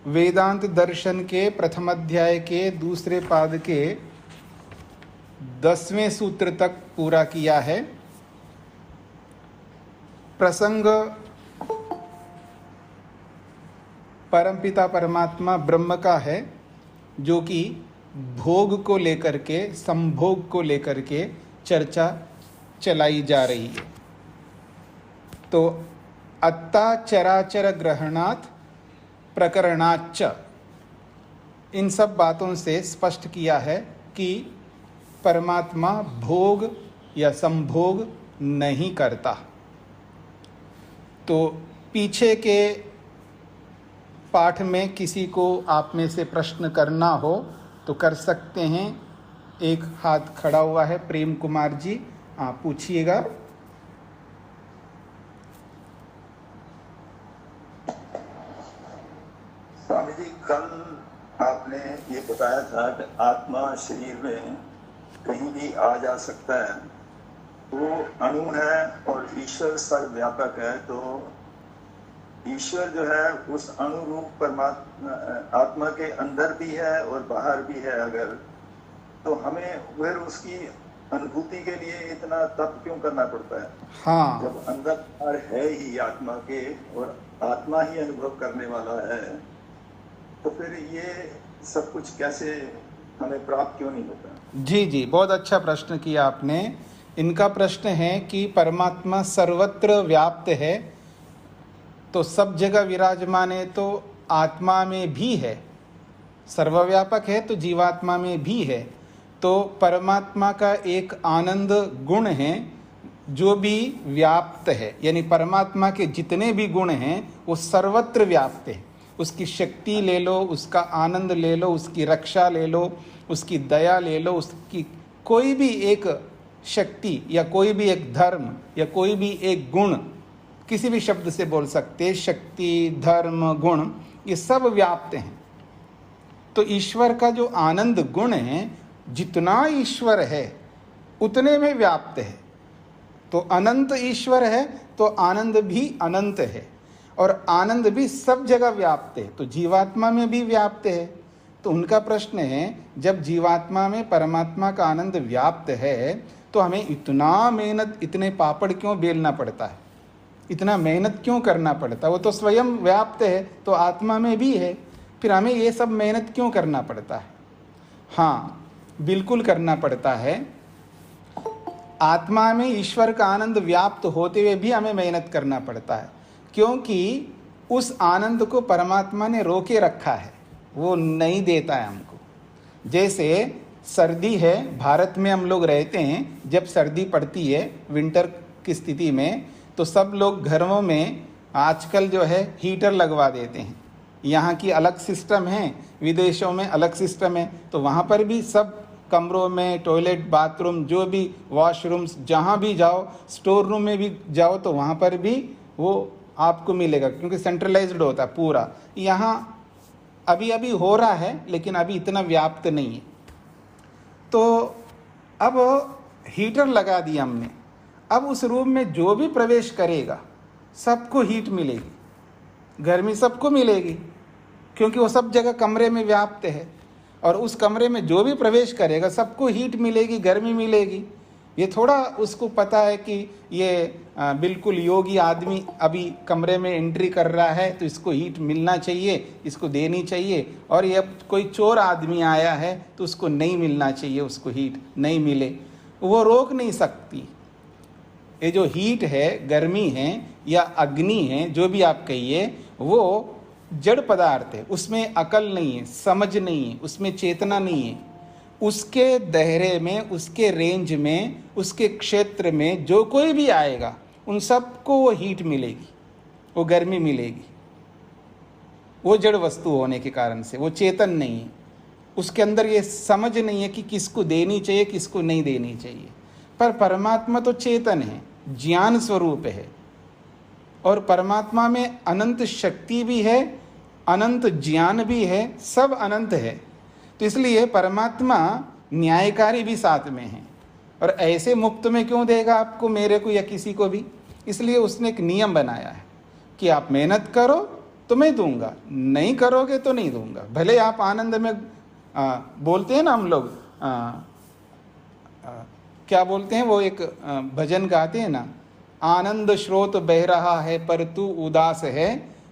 वेदांत दर्शन के प्रथम अध्याय के दूसरे पाद के 10वें सूत्र तक पूरा किया है। प्रसंग परमपिता परमात्मा ब्रह्म का है, जो कि भोग को लेकर के, संभोग को लेकर के चर्चा चलाई जा रही है। तो अत्ता चराचर ग्रहणात् प्रकरणाच्च, इन सब बातों से स्पष्ट किया है कि परमात्मा भोग या संभोग नहीं करता। तो पीछे के पाठ में किसी को आप में से प्रश्न करना हो तो कर सकते हैं। एक हाथ खड़ा हुआ है, प्रेम कुमार जी, आप पूछिएगा। स्वामी जी, कल आपने ये बताया था कि आत्मा शरीर में कहीं भी आ जा सकता है, वो अणु है और ईश्वर सर्वव्यापक है। तो ईश्वर जो है उस अनुरूप परमात्मा आत्मा के अंदर भी है और बाहर भी है। अगर तो हमें फिर उसकी अनुभूति के लिए इतना तप क्यों करना पड़ता है? हाँ, जब अंदर बाहर है ही आत्मा के और आत्मा ही अनुभव करने वाला है, तो फिर ये सब कुछ कैसे हमें प्राप्त क्यों नहीं होता? जी जी, बहुत अच्छा प्रश्न किया आपने। इनका प्रश्न है कि परमात्मा सर्वत्र व्याप्त है, तो सब जगह विराजमान है, तो आत्मा में भी है। सर्वव्यापक है तो जीवात्मा में भी है। तो परमात्मा का एक आनंद गुण है जो भी व्याप्त है, यानी परमात्मा के जितने भी गुण हैं वो सर्वत्र व्याप्त है। उसकी शक्ति ले लो, उसका आनंद ले लो, उसकी रक्षा ले लो, उसकी दया ले लो, उसकी कोई भी एक शक्ति या कोई भी एक धर्म या कोई भी एक गुण, किसी भी शब्द से बोल सकते, शक्ति, धर्म, गुण, ये सब व्याप्त हैं। तो ईश्वर का जो आनंद गुण है, जितना ईश्वर है उतने में व्याप्त है। तो अनंत ईश्वर है तो आनंद भी अनंत है, और आनंद भी सब जगह व्याप्त है, तो जीवात्मा में भी व्याप्त है। तो उनका प्रश्न है, जब जीवात्मा में परमात्मा का आनंद व्याप्त है तो हमें इतना मेहनत, इतने पापड़ क्यों बेलना पड़ता है, इतना मेहनत क्यों करना पड़ता है? वो तो स्वयं व्याप्त है, तो आत्मा में भी है, फिर हमें ये सब मेहनत क्यों करना पड़ता है? हाँ, बिल्कुल करना पड़ता है। आत्मा में ईश्वर का आनंद व्याप्त होते हुए भी हमें मेहनत करना पड़ता है, क्योंकि उस आनंद को परमात्मा ने रोके रखा है, वो नहीं देता है हमको। जैसे सर्दी है, भारत में हम लोग रहते हैं, जब सर्दी पड़ती है विंटर की स्थिति में, तो सब लोग घरों में आजकल जो है हीटर लगवा देते हैं। यहाँ की अलग सिस्टम है, विदेशों में अलग सिस्टम है। तो वहाँ पर भी सब कमरों में, टॉयलेट, बाथरूम, जो भी वॉशरूम्स, जहाँ भी जाओ, स्टोर रूम में भी जाओ, तो वहाँ पर भी वो आपको मिलेगा, क्योंकि सेंट्रलाइज्ड होता है पूरा। यहाँ अभी अभी हो रहा है, लेकिन अभी इतना व्याप्त नहीं है। तो अब हीटर लगा दिया हमने, अब उस रूम में जो भी प्रवेश करेगा सबको हीट मिलेगी, गर्मी सबको मिलेगी, क्योंकि वो सब जगह कमरे में व्याप्त है। और उस कमरे में जो भी प्रवेश करेगा सबको हीट मिलेगी, गर्मी मिलेगी। ये थोड़ा उसको पता है कि ये बिल्कुल योगी आदमी अभी कमरे में एंट्री कर रहा है तो इसको हीट मिलना चाहिए, इसको देनी चाहिए, और ये कोई चोर आदमी आया है तो उसको नहीं मिलना चाहिए, उसको हीट नहीं मिले, वो रोक नहीं सकती। ये जो हीट है, गर्मी है या अग्नि है, जो भी आप कहिए, वो जड़ पदार्थ है, उसमें अकल नहीं है, समझ नहीं है, उसमें चेतना नहीं है। उसके दायरे में, उसके रेंज में, उसके क्षेत्र में जो कोई भी आएगा उन सबको वो हीट मिलेगी, वो गर्मी मिलेगी। वो जड़ वस्तु होने के कारण से वो चेतन नहीं है, उसके अंदर ये समझ नहीं है कि किसको देनी चाहिए, किसको नहीं देनी चाहिए। पर परमात्मा तो चेतन है, ज्ञान स्वरूप है, और परमात्मा में अनंत शक्ति भी है, अनंत ज्ञान भी है, सब अनंत है। तो इसलिए परमात्मा न्यायकारी भी साथ में है। और ऐसे मुफ्त में क्यों देगा आपको, मेरे को या किसी को भी? इसलिए उसने एक नियम बनाया है कि आप मेहनत करो तो मैं दूंगा, नहीं करोगे तो नहीं दूंगा। भले आप आनंद में बोलते हैं ना हम लोग, क्या बोलते हैं वो, एक भजन गाते हैं ना, आनंद स्रोत बह रहा है पर तू उदास है,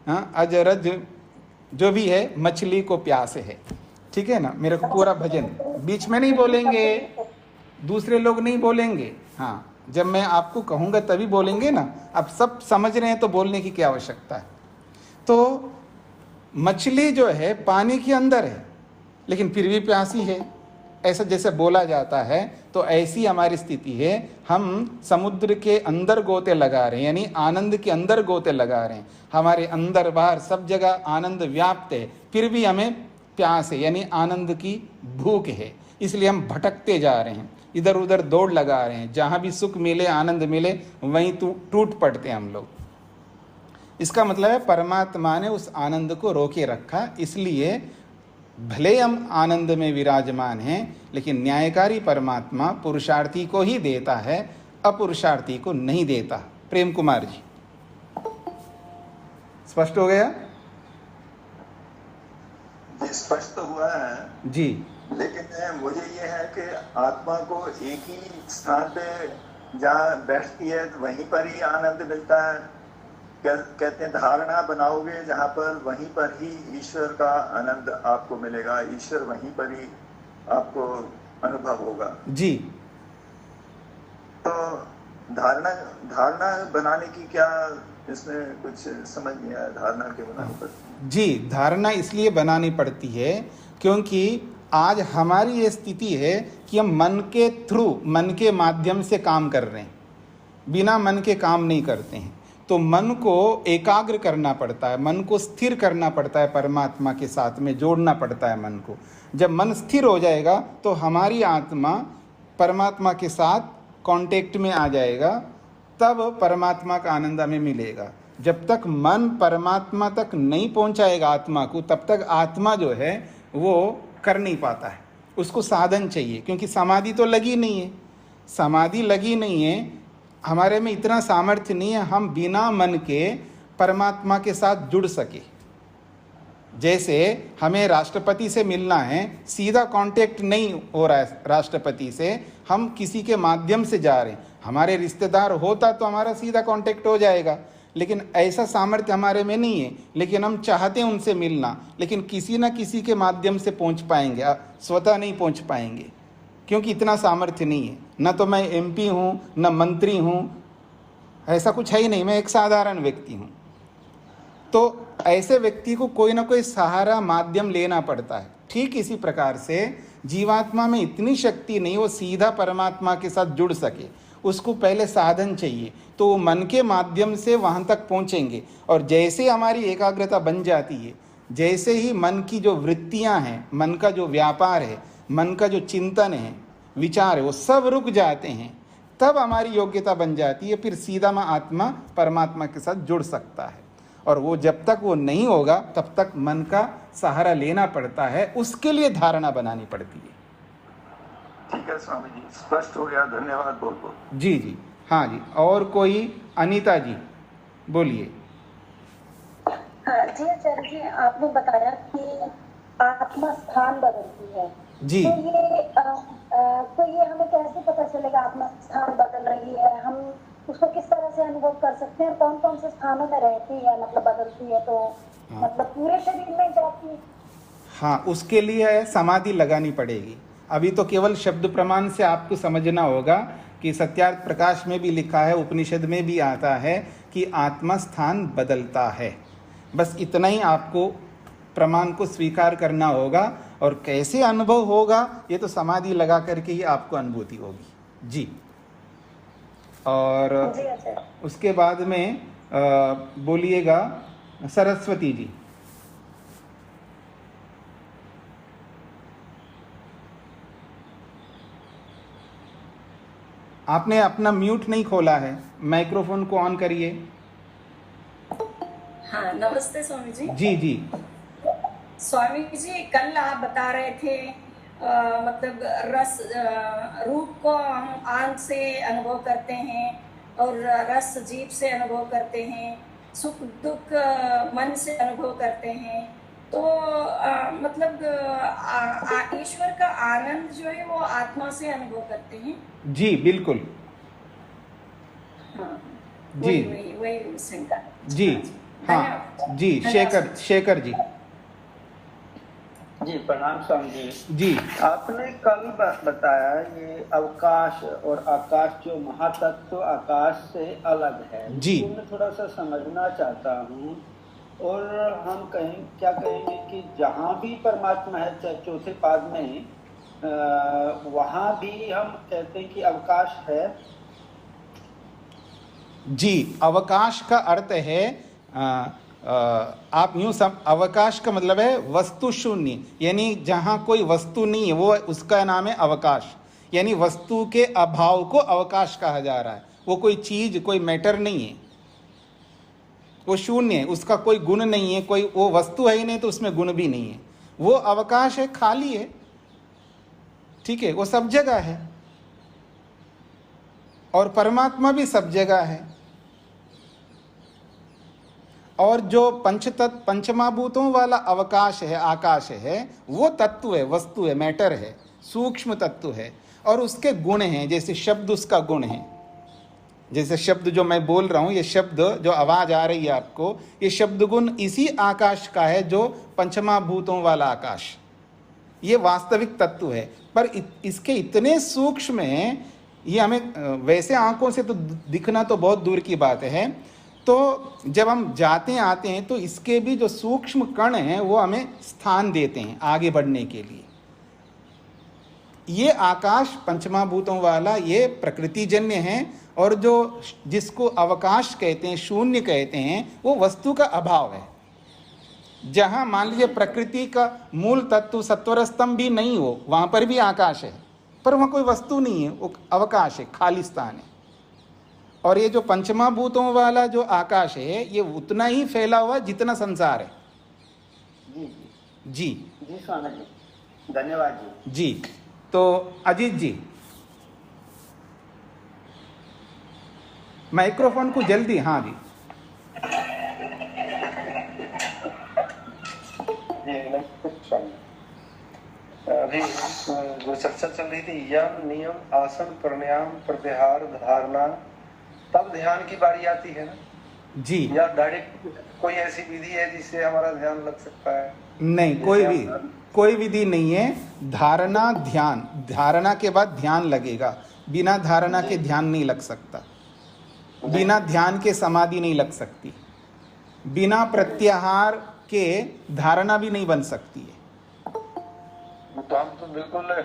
अजरज जो भी है मछली को प्यास है। ठीक है ना, मेरे को पूरा भजन बीच में नहीं बोलेंगे, दूसरे लोग नहीं बोलेंगे, हाँ जब मैं आपको कहूँगा तभी बोलेंगे ना। आप सब समझ रहे हैं तो बोलने की क्या आवश्यकता है। तो मछली जो है पानी के अंदर है लेकिन फिर भी प्यासी है, ऐसा जैसे बोला जाता है। तो ऐसी हमारी स्थिति है, हम समुद्र के अंदर गोते लगा रहे हैं, यानी आनंद के अंदर गोते लगा रहे हैं। हमारे अंदर बाहर सब जगह आनंद व्याप्त है, फिर भी हमें प्यास है, यानी आनंद की भूख है। इसलिए हम भटकते जा रहे हैं, इधर उधर दौड़ लगा रहे हैं, जहाँ भी सुख मिले, आनंद मिले, वहीं टूट पड़ते हैं हम लोग। इसका मतलब है परमात्मा ने उस आनंद को रोके रखा। इसलिए भले हम आनंद में विराजमान हैं, लेकिन न्यायकारी परमात्मा पुरुषार्थी को ही देता है, अपुरुषार्थी को नहीं देता। प्रेम कुमार जी, स्पष्ट हो गया? स्पष्ट हुआ है जी। लेकिन मुझे ये है कि आत्मा को एक ही स्थान पे जहाँ बैठती है तो वहीं पर ही आनंद मिलता है। कहते हैं धारणा बनाओगे जहाँ पर, वहीं पर ही ईश्वर का आनंद आपको मिलेगा, ईश्वर वहीं पर ही आपको अनुभव होगा। जी। तो धारणा बनाने की क्या इसमें कुछ समझ नहीं आया, धारणा क्यों बनानी पड़ती है? जी, धारणा इसलिए बनानी पड़ती है क्योंकि आज हमारी ये स्थिति है कि हम मन के थ्रू, मन के माध्यम से काम कर रहे हैं, बिना मन के काम नहीं करते हैं। तो मन को एकाग्र करना पड़ता है, मन को स्थिर करना पड़ता है, परमात्मा के साथ में जोड़ना पड़ता है मन को। जब मन स्थिर हो जाएगा तो हमारी आत्मा परमात्मा के साथ कांटेक्ट में आ जाएगा, तब परमात्मा का आनंद हमें मिलेगा। जब तक मन परमात्मा तक नहीं पहुंचाएगा आत्मा को, तब तक आत्मा जो है वो कर नहीं पाता है। उसको साधन चाहिए, क्योंकि समाधि तो लगी नहीं है, समाधि लगी नहीं है, हमारे में इतना सामर्थ्य नहीं है हम बिना मन के परमात्मा के साथ जुड़ सके। जैसे हमें राष्ट्रपति से मिलना है, सीधा कांटेक्ट नहीं हो रहा है राष्ट्रपति से, हम किसी के माध्यम से जा रहे हैं। हमारे रिश्तेदार होता तो हमारा सीधा कांटेक्ट हो जाएगा, लेकिन ऐसा सामर्थ्य हमारे में नहीं है। लेकिन हम चाहते हैं उनसे मिलना, लेकिन किसी न किसी के माध्यम से पहुंच पाएंगे, स्वतः नहीं पहुंच पाएंगे, क्योंकि इतना सामर्थ्य नहीं है। न तो मैं एमपी हूँ, न मंत्री हूँ, ऐसा कुछ है ही नहीं, मैं एक साधारण व्यक्ति हूँ। तो ऐसे व्यक्ति को कोई ना कोई सहारा, माध्यम लेना पड़ता है। ठीक इसी प्रकार से जीवात्मा में इतनी शक्ति नहीं वो सीधा परमात्मा के साथ जुड़ सके, उसको पहले साधन चाहिए। तो वो मन के माध्यम से वहाँ तक पहुँचेंगे। और जैसे हमारी एकाग्रता बन जाती है, जैसे ही मन की जो वृत्तियाँ हैं, मन का जो व्यापार है, मन का जो चिंतन है, विचार है, वो सब रुक जाते हैं, तब हमारी योग्यता बन जाती है। फिर सीधा में आत्मा परमात्मा के साथ जुड़ सकता है। और वो जब तक वो नहीं होगा तब तक मन का सहारा लेना पड़ता है, उसके लिए धारणा बनानी पड़ती है। ठीक है स्वामी जी, स्पष्ट हो गया, धन्यवाद बहुत बहुत। जी जी, हाँ जी। और कोई? अनीता जी बोलिए। हाँ जी आचार्य जी, आपने बताया कि आत्मा स्थान बदलती है, जी तो ये हमें कैसे पता चलेगा आत्मा स्थान बदल रही है, हम उसको किस तरह से अनुभव कर सकते हैं, कौन कौन से स्थानों में रहती है, मतलब बदलती है तो हाँ। मतलब पूरे शरीर में जाती है? हाँ, उसके लिए समाधि लगानी पड़ेगी। अभी तो केवल शब्द प्रमाण से आपको समझना होगा कि सत्यार्थ प्रकाश में भी लिखा है, उपनिषद में भी आता है कि आत्मा स्थान बदलता है। बस इतना ही आपको प्रमाण को स्वीकार करना होगा, और कैसे अनुभव होगा ये तो समाधि लगा करके ही आपको अनुभूति होगी। जी। और जी अच्छा। उसके बाद में बोलिएगा सरस्वती जी। आपने अपना म्यूट नहीं खोला है, माइक्रोफोन को ऑन करिए। हाँ, नमस्ते स्वामी जी। जी जी स्वामी जी, कल आप बता रहे थे मतलब रस रूप को हम आंख से अनुभव करते हैं और रस जीभ से अनुभव करते हैं, सुख दुख मन से अनुभव करते हैं। तो मतलब ईश्वर का आनंद जो है वो आत्मा से अनुभव करते हैं। जी बिल्कुल। हाँ, जी वही शंका। जी हाँ जी। शेखर जी। जी प्रणाम स्वामी जी। जी आपने कल बताया ये अवकाश और आकाश जो महातत्व आकाश से अलग है, जी। तो मैं थोड़ा सा समझना चाहता हूँ। और हम क्या कहेंगे कि जहाँ भी परमात्मा है, चाहे चौथे पाद में, वहाँ भी हम कहते हैं कि अवकाश है। जी, अवकाश का अर्थ है आप यूं सब, अवकाश का मतलब है वस्तु शून्य, यानी जहां कोई वस्तु नहीं है वो उसका नाम है अवकाश। यानी वस्तु के अभाव को अवकाश कहा जा रहा है। वो कोई चीज, कोई मैटर नहीं है, वो शून्य है, उसका कोई गुण नहीं है, कोई वो वस्तु है ही नहीं तो उसमें गुण भी नहीं है। वो अवकाश है, खाली है, ठीक है, वो सब जगह है। और परमात्मा भी सब जगह है। और जो पंचमहाभूतों वाला अवकाश है, आकाश है, वो तत्व है, वस्तु है, मैटर है, सूक्ष्म तत्व है। और उसके गुण हैं, जैसे शब्द उसका गुण है। जैसे शब्द जो मैं बोल रहा हूं, ये शब्द जो आवाज आ रही है आपको, ये शब्द गुण इसी आकाश का है, जो पंचमहाभूतों वाला आकाश, ये वास्तविक तत्व है। पर इसके इतने सूक्ष्म हैं, ये हमें वैसे आंखों से तो दिखना तो बहुत दूर की बात है। तो जब हम जाते आते हैं तो इसके भी जो सूक्ष्म कण हैं वो हमें स्थान देते हैं आगे बढ़ने के लिए। ये आकाश पंचमहाभूतों वाला ये प्रकृतिजन्य है, और जो जिसको अवकाश कहते हैं, शून्य कहते हैं, वो वस्तु का अभाव है। जहां मान लीजिए प्रकृति का मूल तत्व सत्वर स्तंभ भी नहीं हो, वहां पर भी आकाश है, पर वहां कोई वस्तु नहीं है, वो अवकाश है, खाली स्थान है। और ये जो पंचमहाभूतों वाला जो आकाश है, ये उतना ही फैला हुआ जितना संसार है। जी जी जी स्वामी जी, धन्यवाद जी। जी। तो अजीत जी, माइक्रोफोन को जल्दी। हाँ जी। अभी जो चर्चा चल रही थी, यम नियम आसन प्राणायाम प्रत्याहार धारणा, तब ध्यान की बारी आती है ना जी। या डायरेक्ट कोई ऐसी विधि है जिससे हमारा ध्यान लग सकता है? नहीं, कोई विधि नहीं है। धारणा, ध्यान, धारणा के बाद ध्यान लगेगा। बिना धारणा के ध्यान नहीं लग सकता, बिना ध्यान के समाधि नहीं लग सकती, बिना प्रत्याहार के धारणा भी नहीं बन सकती है। तो हम तो बिल्कुल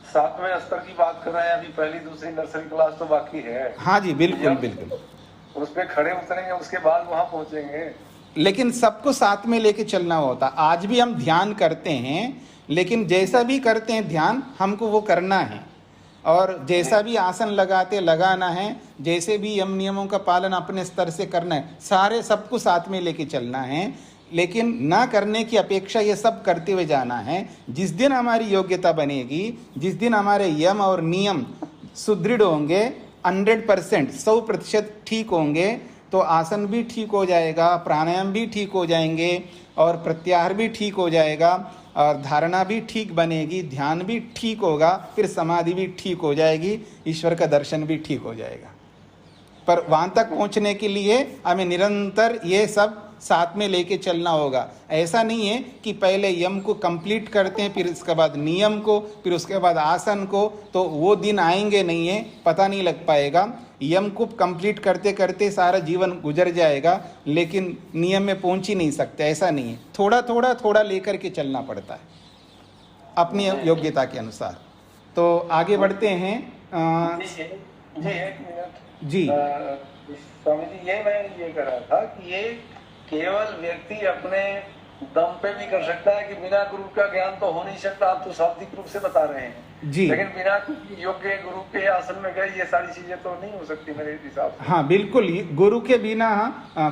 7वें स्तर की बात कर रहे हैं, अभी पहली दूसरी नर्सरी क्लास तो बाकी है। हाँ जी, बिल्कुल बिल्कुल। उस पे खड़े उतरेंगे, उसके बाद वहां पहुंचेंगे। लेकिन सबको साथ में लेके चलना होता। आज भी हम ध्यान करते हैं, लेकिन जैसा भी करते हैं ध्यान, हमको वो करना है। और जैसा भी आसन लगाना है, जैसे भी यम नियमों का पालन अपने स्तर से करना है, सारे सबको साथ में लेके चलना है। लेकिन ना करने की अपेक्षा ये सब करते हुए जाना है। जिस दिन हमारी योग्यता बनेगी, जिस दिन हमारे यम और नियम सुदृढ़ होंगे, 100% 100% ठीक होंगे, तो आसन भी ठीक हो जाएगा, प्राणायाम भी ठीक हो जाएंगे, और प्रत्याहार भी ठीक हो जाएगा। और धारणा भी ठीक बनेगी, ध्यान भी ठीक होगा, फिर समाधि भी ठीक हो जाएगी, ईश्वर का दर्शन भी ठीक हो जाएगा। पर वहाँ तक पहुँचने के लिए हमें निरंतर ये सब साथ में लेके चलना होगा। ऐसा नहीं है कि पहले यम को कंप्लीट करते हैं, फिर इसके बाद नियम को, फिर उसके बाद आसन को, तो वो दिन आएंगे नहीं है, पता नहीं लग पाएगा। यम को कंप्लीट करते करते सारा जीवन गुजर जाएगा, लेकिन नियम में पहुंच ही नहीं सकते, ऐसा नहीं है। थोड़ा लेकर के चलना पड़ता है अपनी योग्यता के अनुसार। तो आगे बढ़ते हैं। जी एक मिनट जी स्वामी जी, ये मैं ये कह रहा था कि ये केवल व्यक्ति अपने दम पे भी कर सकता है कि बिना गुरु का ज्ञान तो हो नहीं सकता। आप तो शाब्दिक रूप से बता रहे हैं जी, लेकिन बिना योग्य गुरु के आसन में गए ये सारी चीजें तो नहीं हो सकती मेरे हिसाब से। हाँ बिल्कुल, गुरु के बिना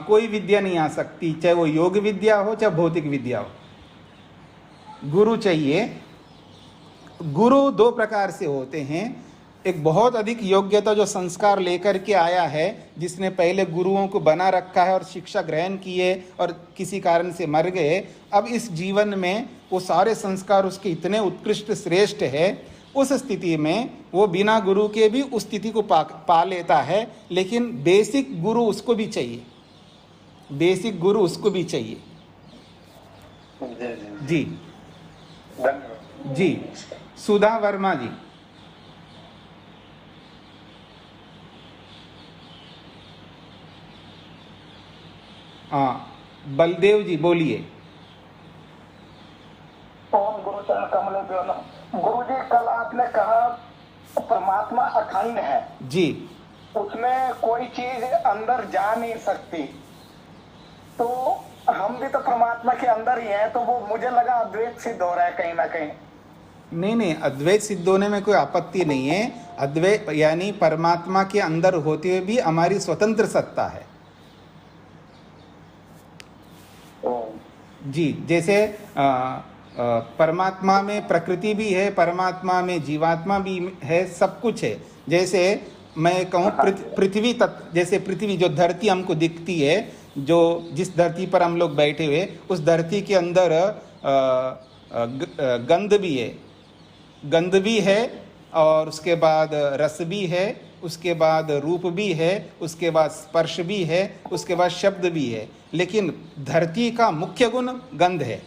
कोई विद्या नहीं आ सकती, चाहे वो योग विद्या हो चाहे भौतिक विद्या हो। गुरु चाहिए। गुरु दो प्रकार से होते हैं। एक बहुत अधिक योग्यता जो संस्कार लेकर के आया है, जिसने पहले गुरुओं को बना रखा है और शिक्षा ग्रहण किए और किसी कारण से मर गए, अब इस जीवन में वो सारे संस्कार उसके इतने उत्कृष्ट श्रेष्ठ है, उस स्थिति में वो बिना गुरु के भी उस स्थिति को पा लेता है। लेकिन बेसिक गुरु उसको भी चाहिए, बेसिक गुरु उसको भी चाहिए। जी धन्यवाद जी। सुधा वर्मा जी। बलदेव जी बोलिए। ओम गुरु चरण कमल गुरु जी, कल आपने कहा परमात्मा अखंड है जी, उसमें कोई चीज अंदर जा नहीं सकती, तो हम भी तो परमात्मा के अंदर ही हैं, तो वो मुझे लगा अद्वैत सिद्ध हो रहा है कहीं ना कहीं। नहीं, अद्वैत सिद्ध होने में कोई आपत्ति नहीं है। अद्वैत यानी परमात्मा के अंदर होते हुए भी हमारी स्वतंत्र सत्ता है जी। जैसे परमात्मा में प्रकृति भी है, परमात्मा में जीवात्मा भी है, सब कुछ है। जैसे मैं कहूँ पृथ्वी तत्व, जैसे पृथ्वी जो धरती हमको दिखती है, जो जिस धरती पर हम लोग बैठे हुए, उस धरती के अंदर गंध भी है और उसके बाद रस भी है, उसके बाद रूप भी है, उसके बाद स्पर्श भी है, उसके बाद शब्द भी है। लेकिन धरती का मुख्य गुण गंध है,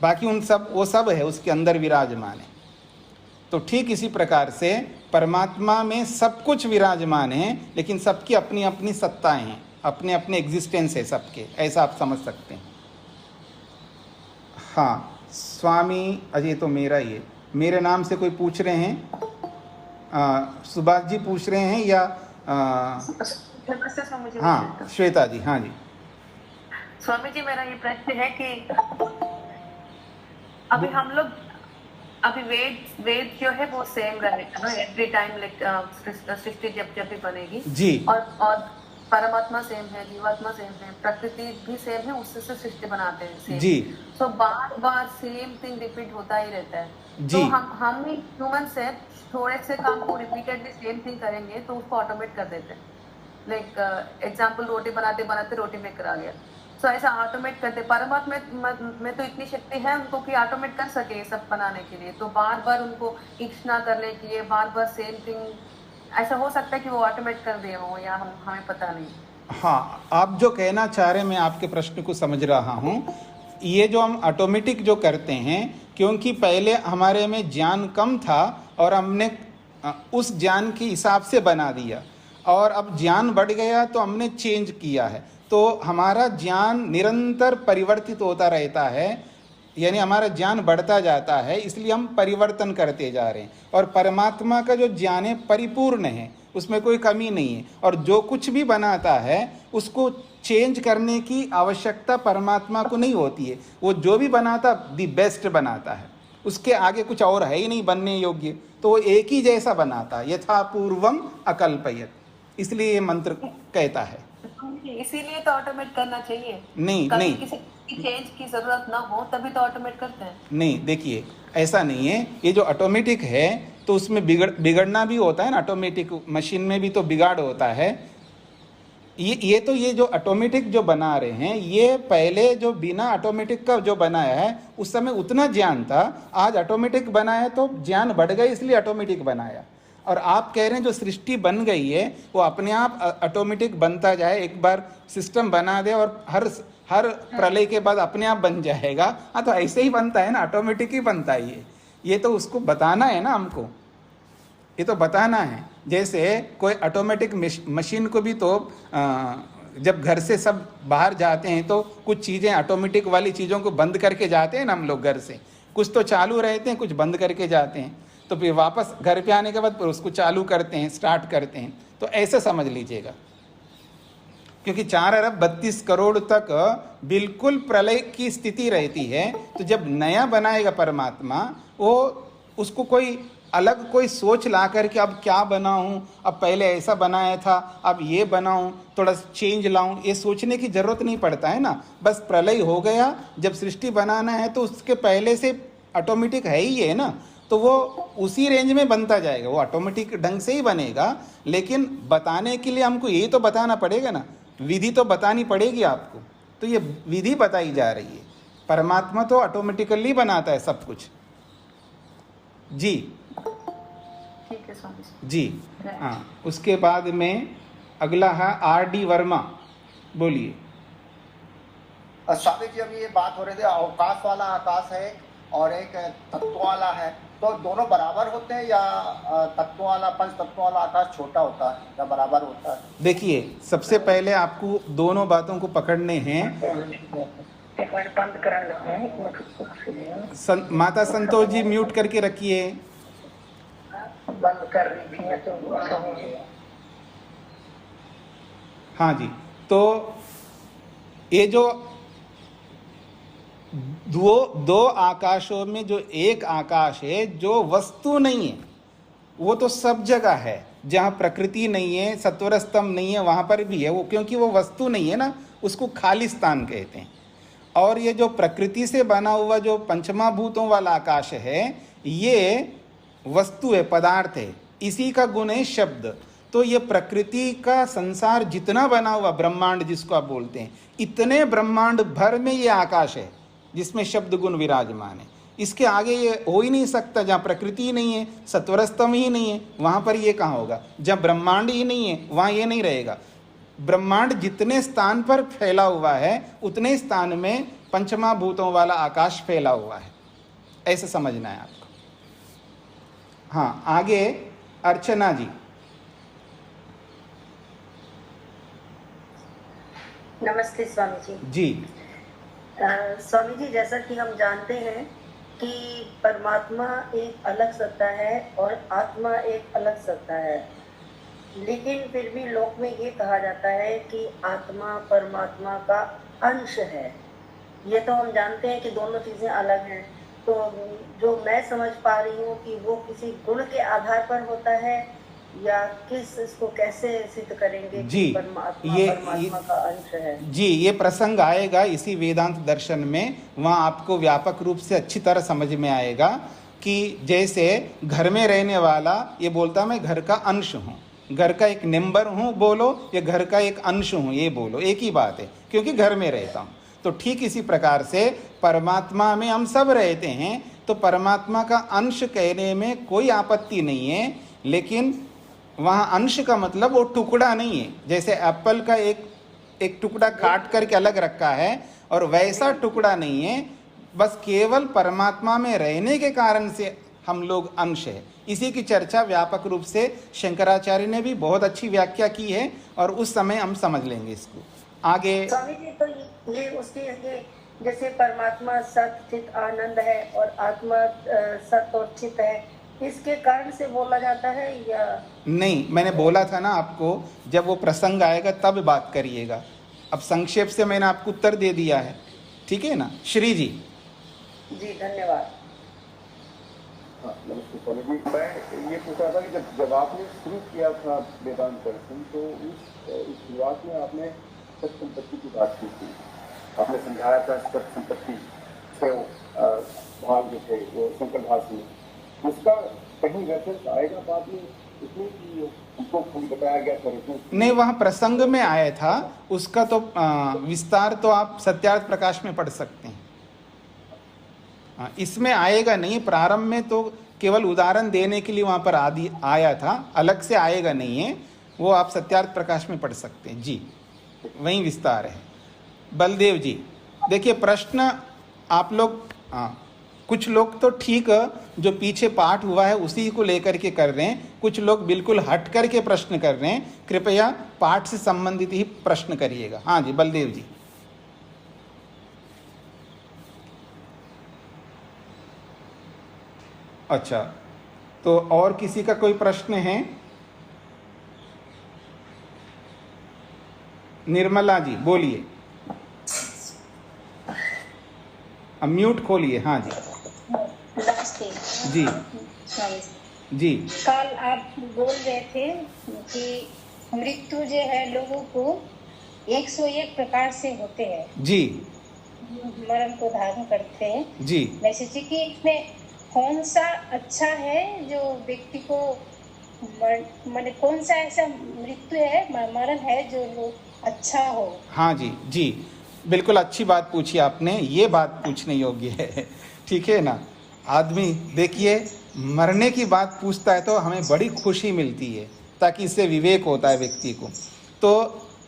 बाकी वो सब है उसके अंदर विराजमान है। तो ठीक इसी प्रकार से परमात्मा में सब कुछ विराजमान है, लेकिन सबकी अपनी अपनी सत्ताएं हैं, अपने अपने एग्जिस्टेंस है सबके, ऐसा आप समझ सकते हैं। हाँ स्वामी अजय, तो मेरा ही मेरे नाम से कोई पूछ रहे हैं? सुभाष जी पूछ रहे हैं या हाँ श्वेता जी? हाँ जी स्वामी जी, मेरा ये प्रश्न है कि अभी हम लोग अभी वेद जो है वो सेम रहेगा ना एवरी टाइम, सृष्टि जब भी बनेगी जी, और परमात्मा सेम है, जीवात्मा सेम है, प्रकृति भी सेम है, उससे सृष्टि बनाते हैं सेम जी। तो बार सेम थिंग रिपीट होता ही रहता है जी। तो हम ह्यूमन से थोड़े से काम को रिपीटेडली सेम थिंग करेंगे तो उसको ऑटोमेट कर देते हैं। लाइक एग्जांपल, रोटी बनाते बनाते रोटी मेकर आ गया, तो ऐसा ऑटोमेट करते। परमात्मा में तो इतनी शक्ति है उनको कि ऑटोमेट कर सके ये सब बनाने के लिए, तो बार बार उनको इच्छा करने के लिए बार सेम थिंग, ऐसा हो सकता है कि वो ऑटोमेट कर दे हो या हमें पता नहीं। हाँ, आप जो कहना चाह रहे हैं मैं आपके प्रश्न को समझ रहा हूँ। ये जो हम ऑटोमेटिक जो करते हैं, क्योंकि पहले हमारे में ज्ञान कम था और हमने उस ज्ञान के हिसाब से बना दिया, और अब ज्ञान बढ़ गया तो हमने चेंज किया है। तो हमारा ज्ञान निरंतर परिवर्तित होता रहता है, यानी हमारा ज्ञान बढ़ता जाता है, इसलिए हम परिवर्तन करते जा रहे हैं। और परमात्मा का जो ज्ञान है परिपूर्ण है, उसमें कोई कमी नहीं है, और जो कुछ भी बनाता है उसको चेंज करने की आवश्यकता परमात्मा को नहीं होती है। वो जो भी बनाता दी बेस्ट बनाता है, उसके आगे कुछ और है ही नहीं बनने योग्य, तो वो एक ही जैसा बनाता, यथा पूर्वम अकल्पयत, इसलिए ये मंत्र कहता है। इसीलिए तो ऑटोमेट करना चाहिए। नहीं, किसी चेंज की जरूरत ना हो तभी तो ऑटोमेट करते हैं। नहीं, देखिए ऐसा नहीं है। ये जो ऑटोमेटिक है तो उसमें बिगड़ना भी होता है ना, ऑटोमेटिक मशीन में भी तो बिगाड़ होता है। ये जो ऑटोमेटिक जो बना रहे हैं, ये पहले जो बिना ऑटोमेटिक का जो बनाया है उस समय उतना ज्ञान था, आज ऑटोमेटिक बनाया तो ज्ञान बढ़ गया इसलिए ऑटोमेटिक बनाया। और आप कह रहे हैं जो सृष्टि बन गई है वो अपने आप ऑटोमेटिक बनता जाए, एक बार सिस्टम बना दे और हर प्रलय के बाद अपने आप बन जाएगा। हाँ, तो ऐसे ही बनता है ना, ऑटोमेटिक ही बनता है ये तो उसको बताना है ना हमको, ये तो बताना है। जैसे कोई ऑटोमेटिक मशीन को भी तो जब घर से सब बाहर जाते हैं तो कुछ चीज़ें ऑटोमेटिक वाली चीज़ों को बंद करके जाते हैं ना हम लोग घर से, कुछ तो चालू रहते हैं कुछ बंद करके जाते हैं, तो फिर वापस घर पे आने के बाद फिर उसको चालू करते हैं, स्टार्ट करते हैं। तो ऐसे समझ लीजिएगा, क्योंकि 4 अरब 32 करोड़ तक बिल्कुल प्रलय की स्थिति रहती है। तो जब नया बनाएगा परमात्मा, वो उसको कोई अलग कोई सोच ला करके अब क्या बनाऊं, अब पहले ऐसा बनाया था अब ये बनाऊं, थोड़ा चेंज लाऊं, ये सोचने की जरूरत नहीं पड़ता है ना। बस प्रलय हो गया, जब सृष्टि बनाना है तो उसके पहले से ऑटोमेटिक है ही है ना, तो वो उसी रेंज में बनता जाएगा, वो ऑटोमेटिक ढंग से ही बनेगा। लेकिन बताने के लिए हमको यही तो बताना पड़ेगा ना, विधि तो बतानी पड़ेगी आपको, तो ये विधि बताई जा रही है। परमात्मा तो ऑटोमेटिकली बनाता है सब कुछ। जी ठीक है स्वामी जी। हाँ, उसके बाद में अगला है R.D. वर्मा, बोलिए। स्वामी जी, अभी ये बात हो रही थी अवकाश वाला आकाश है और एक तत्व वाला है, तो दोनों बराबर होते हैं या तत्व वाला पंच तत्व वाला आकाश छोटा होता है या बराबर होता है? देखिए, सबसे पहले आपको दोनों बातों को पकड़ने हैं। माता संतोष जी म्यूट करके रखिए। बंद कर रही थी तो हाँ जी, तो ये जो दो आकाशों में जो एक आकाश है जो वस्तु नहीं है, वो तो सब जगह है। जहाँ प्रकृति नहीं है, सत्वर स्तंभ नहीं है, वहाँ पर भी है वो, क्योंकि वो वस्तु नहीं है ना, उसको खाली स्थान कहते हैं। और ये जो प्रकृति से बना हुआ जो पंचमा भूतों वाला आकाश है, ये वस्तु है, पदार्थ है, इसी का गुण है शब्द। तो ये प्रकृति का संसार जितना बना हुआ ब्रह्मांड जिसको आप बोलते हैं, इतने ब्रह्मांड भर में ये आकाश है जिसमें शब्द गुण विराजमान है। इसके आगे ये हो ही नहीं सकता। जहाँ प्रकृति ही नहीं है, सत्वरस्तम ही नहीं है, वहाँ पर ये कहाँ होगा? जहाँ ब्रह्मांड ही नहीं है वहाँ ये नहीं रहेगा। ब्रह्मांड जितने स्थान पर फैला हुआ है उतने स्थान में पंचमा भूतों वाला आकाश फैला हुआ है, ऐसे समझना है आपको। हाँ, आगे अर्चना जी। नमस्ते स्वामी जी। जी स्वामी जी, जैसा कि हम जानते हैं कि परमात्मा एक अलग सत्ता है और आत्मा एक अलग सत्ता है, लेकिन फिर भी लोक में ये कहा जाता है कि आत्मा परमात्मा का अंश है। ये तो हम जानते हैं कि दोनों चीज़ें अलग हैं, तो जो मैं समझ पा रही हूँ कि वो किसी गुण के आधार पर होता है या किस, इसको कैसे सिद्ध करेंगे जी, कि परमात्मा का अंश है? जी, ये प्रसंग आएगा इसी वेदांत दर्शन में, वहाँ आपको व्यापक रूप से अच्छी तरह समझ में आएगा कि जैसे घर में रहने वाला ये बोलता मैं घर का अंश हूँ, घर का एक मेंबर हूँ बोलो, या घर का एक अंश हूँ ये बोलो, एक ही बात है, क्योंकि घर में रहता हूँ। तो ठीक इसी प्रकार से परमात्मा में हम सब रहते हैं, तो परमात्मा का अंश कहने में कोई आपत्ति नहीं है, लेकिन वहाँ अंश का मतलब वो टुकड़ा नहीं है। जैसे एप्पल का एक टुकड़ा काट करके अलग रखा है, और वैसा टुकड़ा नहीं है, बस केवल परमात्मा में रहने के कारण से हम लोग अंश है। इसी की चर्चा व्यापक रूप से शंकराचार्य ने भी बहुत अच्छी व्याख्या की है, और उस समय हम समझ लेंगे इसको आगे। स्वामी जी, तो ये उसकी ये जैसे परमात्मा सत चित आनंद है और आत्मा सत और चित है, इसके कारण से बोला जाता है या नहीं? मैंने बोला था ना आपको, जब वो प्रसंग आएगा तब बात करिएगा। अब संक्षेप से मैंने आपको उत्तर दे दिया है, ठीक है ना? श्री जी। जी धन्यवाद। नमस्ते स्वामी जी, मैं ये पूछ रहा था कि जब आपने शुरू किया था वेदांत दर्शन, तो उस शुरुआत में आपने सत संपत्ति की बात की थी। आपने समझाया था सत संपत्ति 6 भाग जो थे वो शंकर भाष्य में, उसका कहीं रेफरेंस आएगा बाद में इसमें कि उनको फूल बताया गया था? नहीं, वहाँ प्रसंग में आया था, उसका तो विस्तार तो आप सत्यार्थ प्रकाश में पढ़ सकते हैं। इसमें आएगा नहीं, प्रारंभ में तो केवल उदाहरण देने के लिए वहाँ पर आदि आया था, अलग से आएगा नहीं है, वो आप सत्यार्थ प्रकाश में पढ़ सकते हैं जी, वहीं विस्तार है। बलदेव जी देखिए, प्रश्न आप लोग कुछ लोग तो ठीक जो पीछे पाठ हुआ है उसी को लेकर के कर रहे हैं, कुछ लोग बिल्कुल हट कर के प्रश्न कर रहे हैं। कृपया पाठ से संबंधित ही प्रश्न करिएगा। हाँ जी बलदेव जी। अच्छा, तो और किसी का कोई प्रश्न है? निर्मला जी बोलिए, म्यूट खोलिए। हाँ जी नमस्ते जी जी। कल आप बोल रहे थे कि मृत्यु जो है लोगों को 101 प्रकार से होते हैं जी, मरण को धारण करते हैं जी। वैसे जी कि इसमें कौन सा अच्छा है जो व्यक्ति को माने कौन सा ऐसा मृत्यु है मरण है जो अच्छा हो? हाँ जी जी, बिल्कुल अच्छी बात पूछी आपने, ये बात पूछने योग्य है। ठीक है ना, आदमी देखिए मरने की बात पूछता है तो हमें बड़ी खुशी मिलती है, ताकि इससे विवेक होता है व्यक्ति को। तो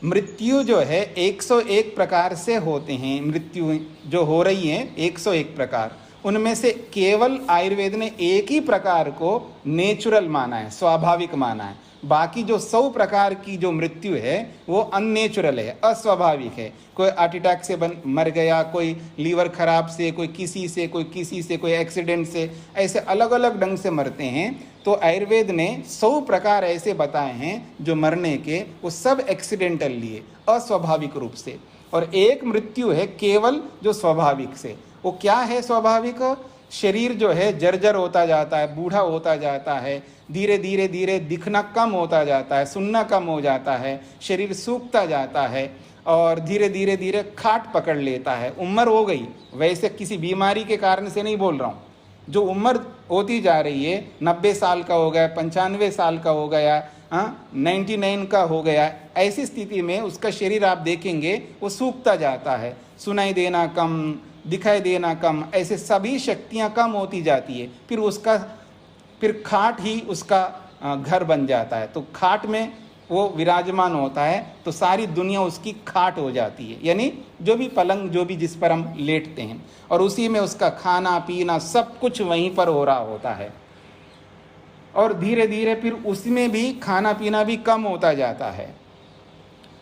मृत्यु जो है 101 प्रकार से होते हैं, मृत्यु जो हो रही है 101 प्रकार, उनमें से केवल आयुर्वेद ने एक ही प्रकार को नेचुरल माना है, स्वाभाविक माना है। बाकी जो 100 प्रकार की जो मृत्यु है वो अननेचुरल है, अस्वाभाविक है। कोई हार्ट अटैक से मर गया, कोई लीवर खराब से, कोई किसी से, कोई एक्सीडेंट से, ऐसे अलग अलग ढंग से मरते हैं। तो आयुर्वेद ने 100 प्रकार ऐसे बताए हैं जो मरने के, वो सब एक्सीडेंटल लिए, अस्वाभाविक रूप से। और एक मृत्यु है केवल जो स्वाभाविक से। वो क्या है स्वाभाविक? शरीर जो है जर्जर होता जाता है, बूढ़ा होता जाता है, धीरे धीरे धीरे दिखना कम होता जाता है, सुनना कम हो जाता है, शरीर सूखता जाता है और धीरे धीरे धीरे खाट पकड़ लेता है। उम्र हो गई, वैसे किसी बीमारी के कारण से नहीं बोल रहा हूँ, जो उम्र होती जा रही है, 90 साल का हो गया, 95 साल का हो गया, 99 का हो गया, ऐसी स्थिति में उसका शरीर आप देखेंगे वो सूखता जाता है, सुनाई देना कम, दिखाई देना कम, ऐसे सभी शक्तियाँ कम होती जाती है। फिर खाट ही उसका घर बन जाता है। तो खाट में वो विराजमान होता है तो सारी दुनिया उसकी खाट हो जाती है, यानी जो भी पलंग, जो भी जिस पर हम लेटते हैं, और उसी में उसका खाना पीना सब कुछ वहीं पर हो रहा होता है। और धीरे धीरे फिर उसमें भी खाना पीना भी कम होता जाता है।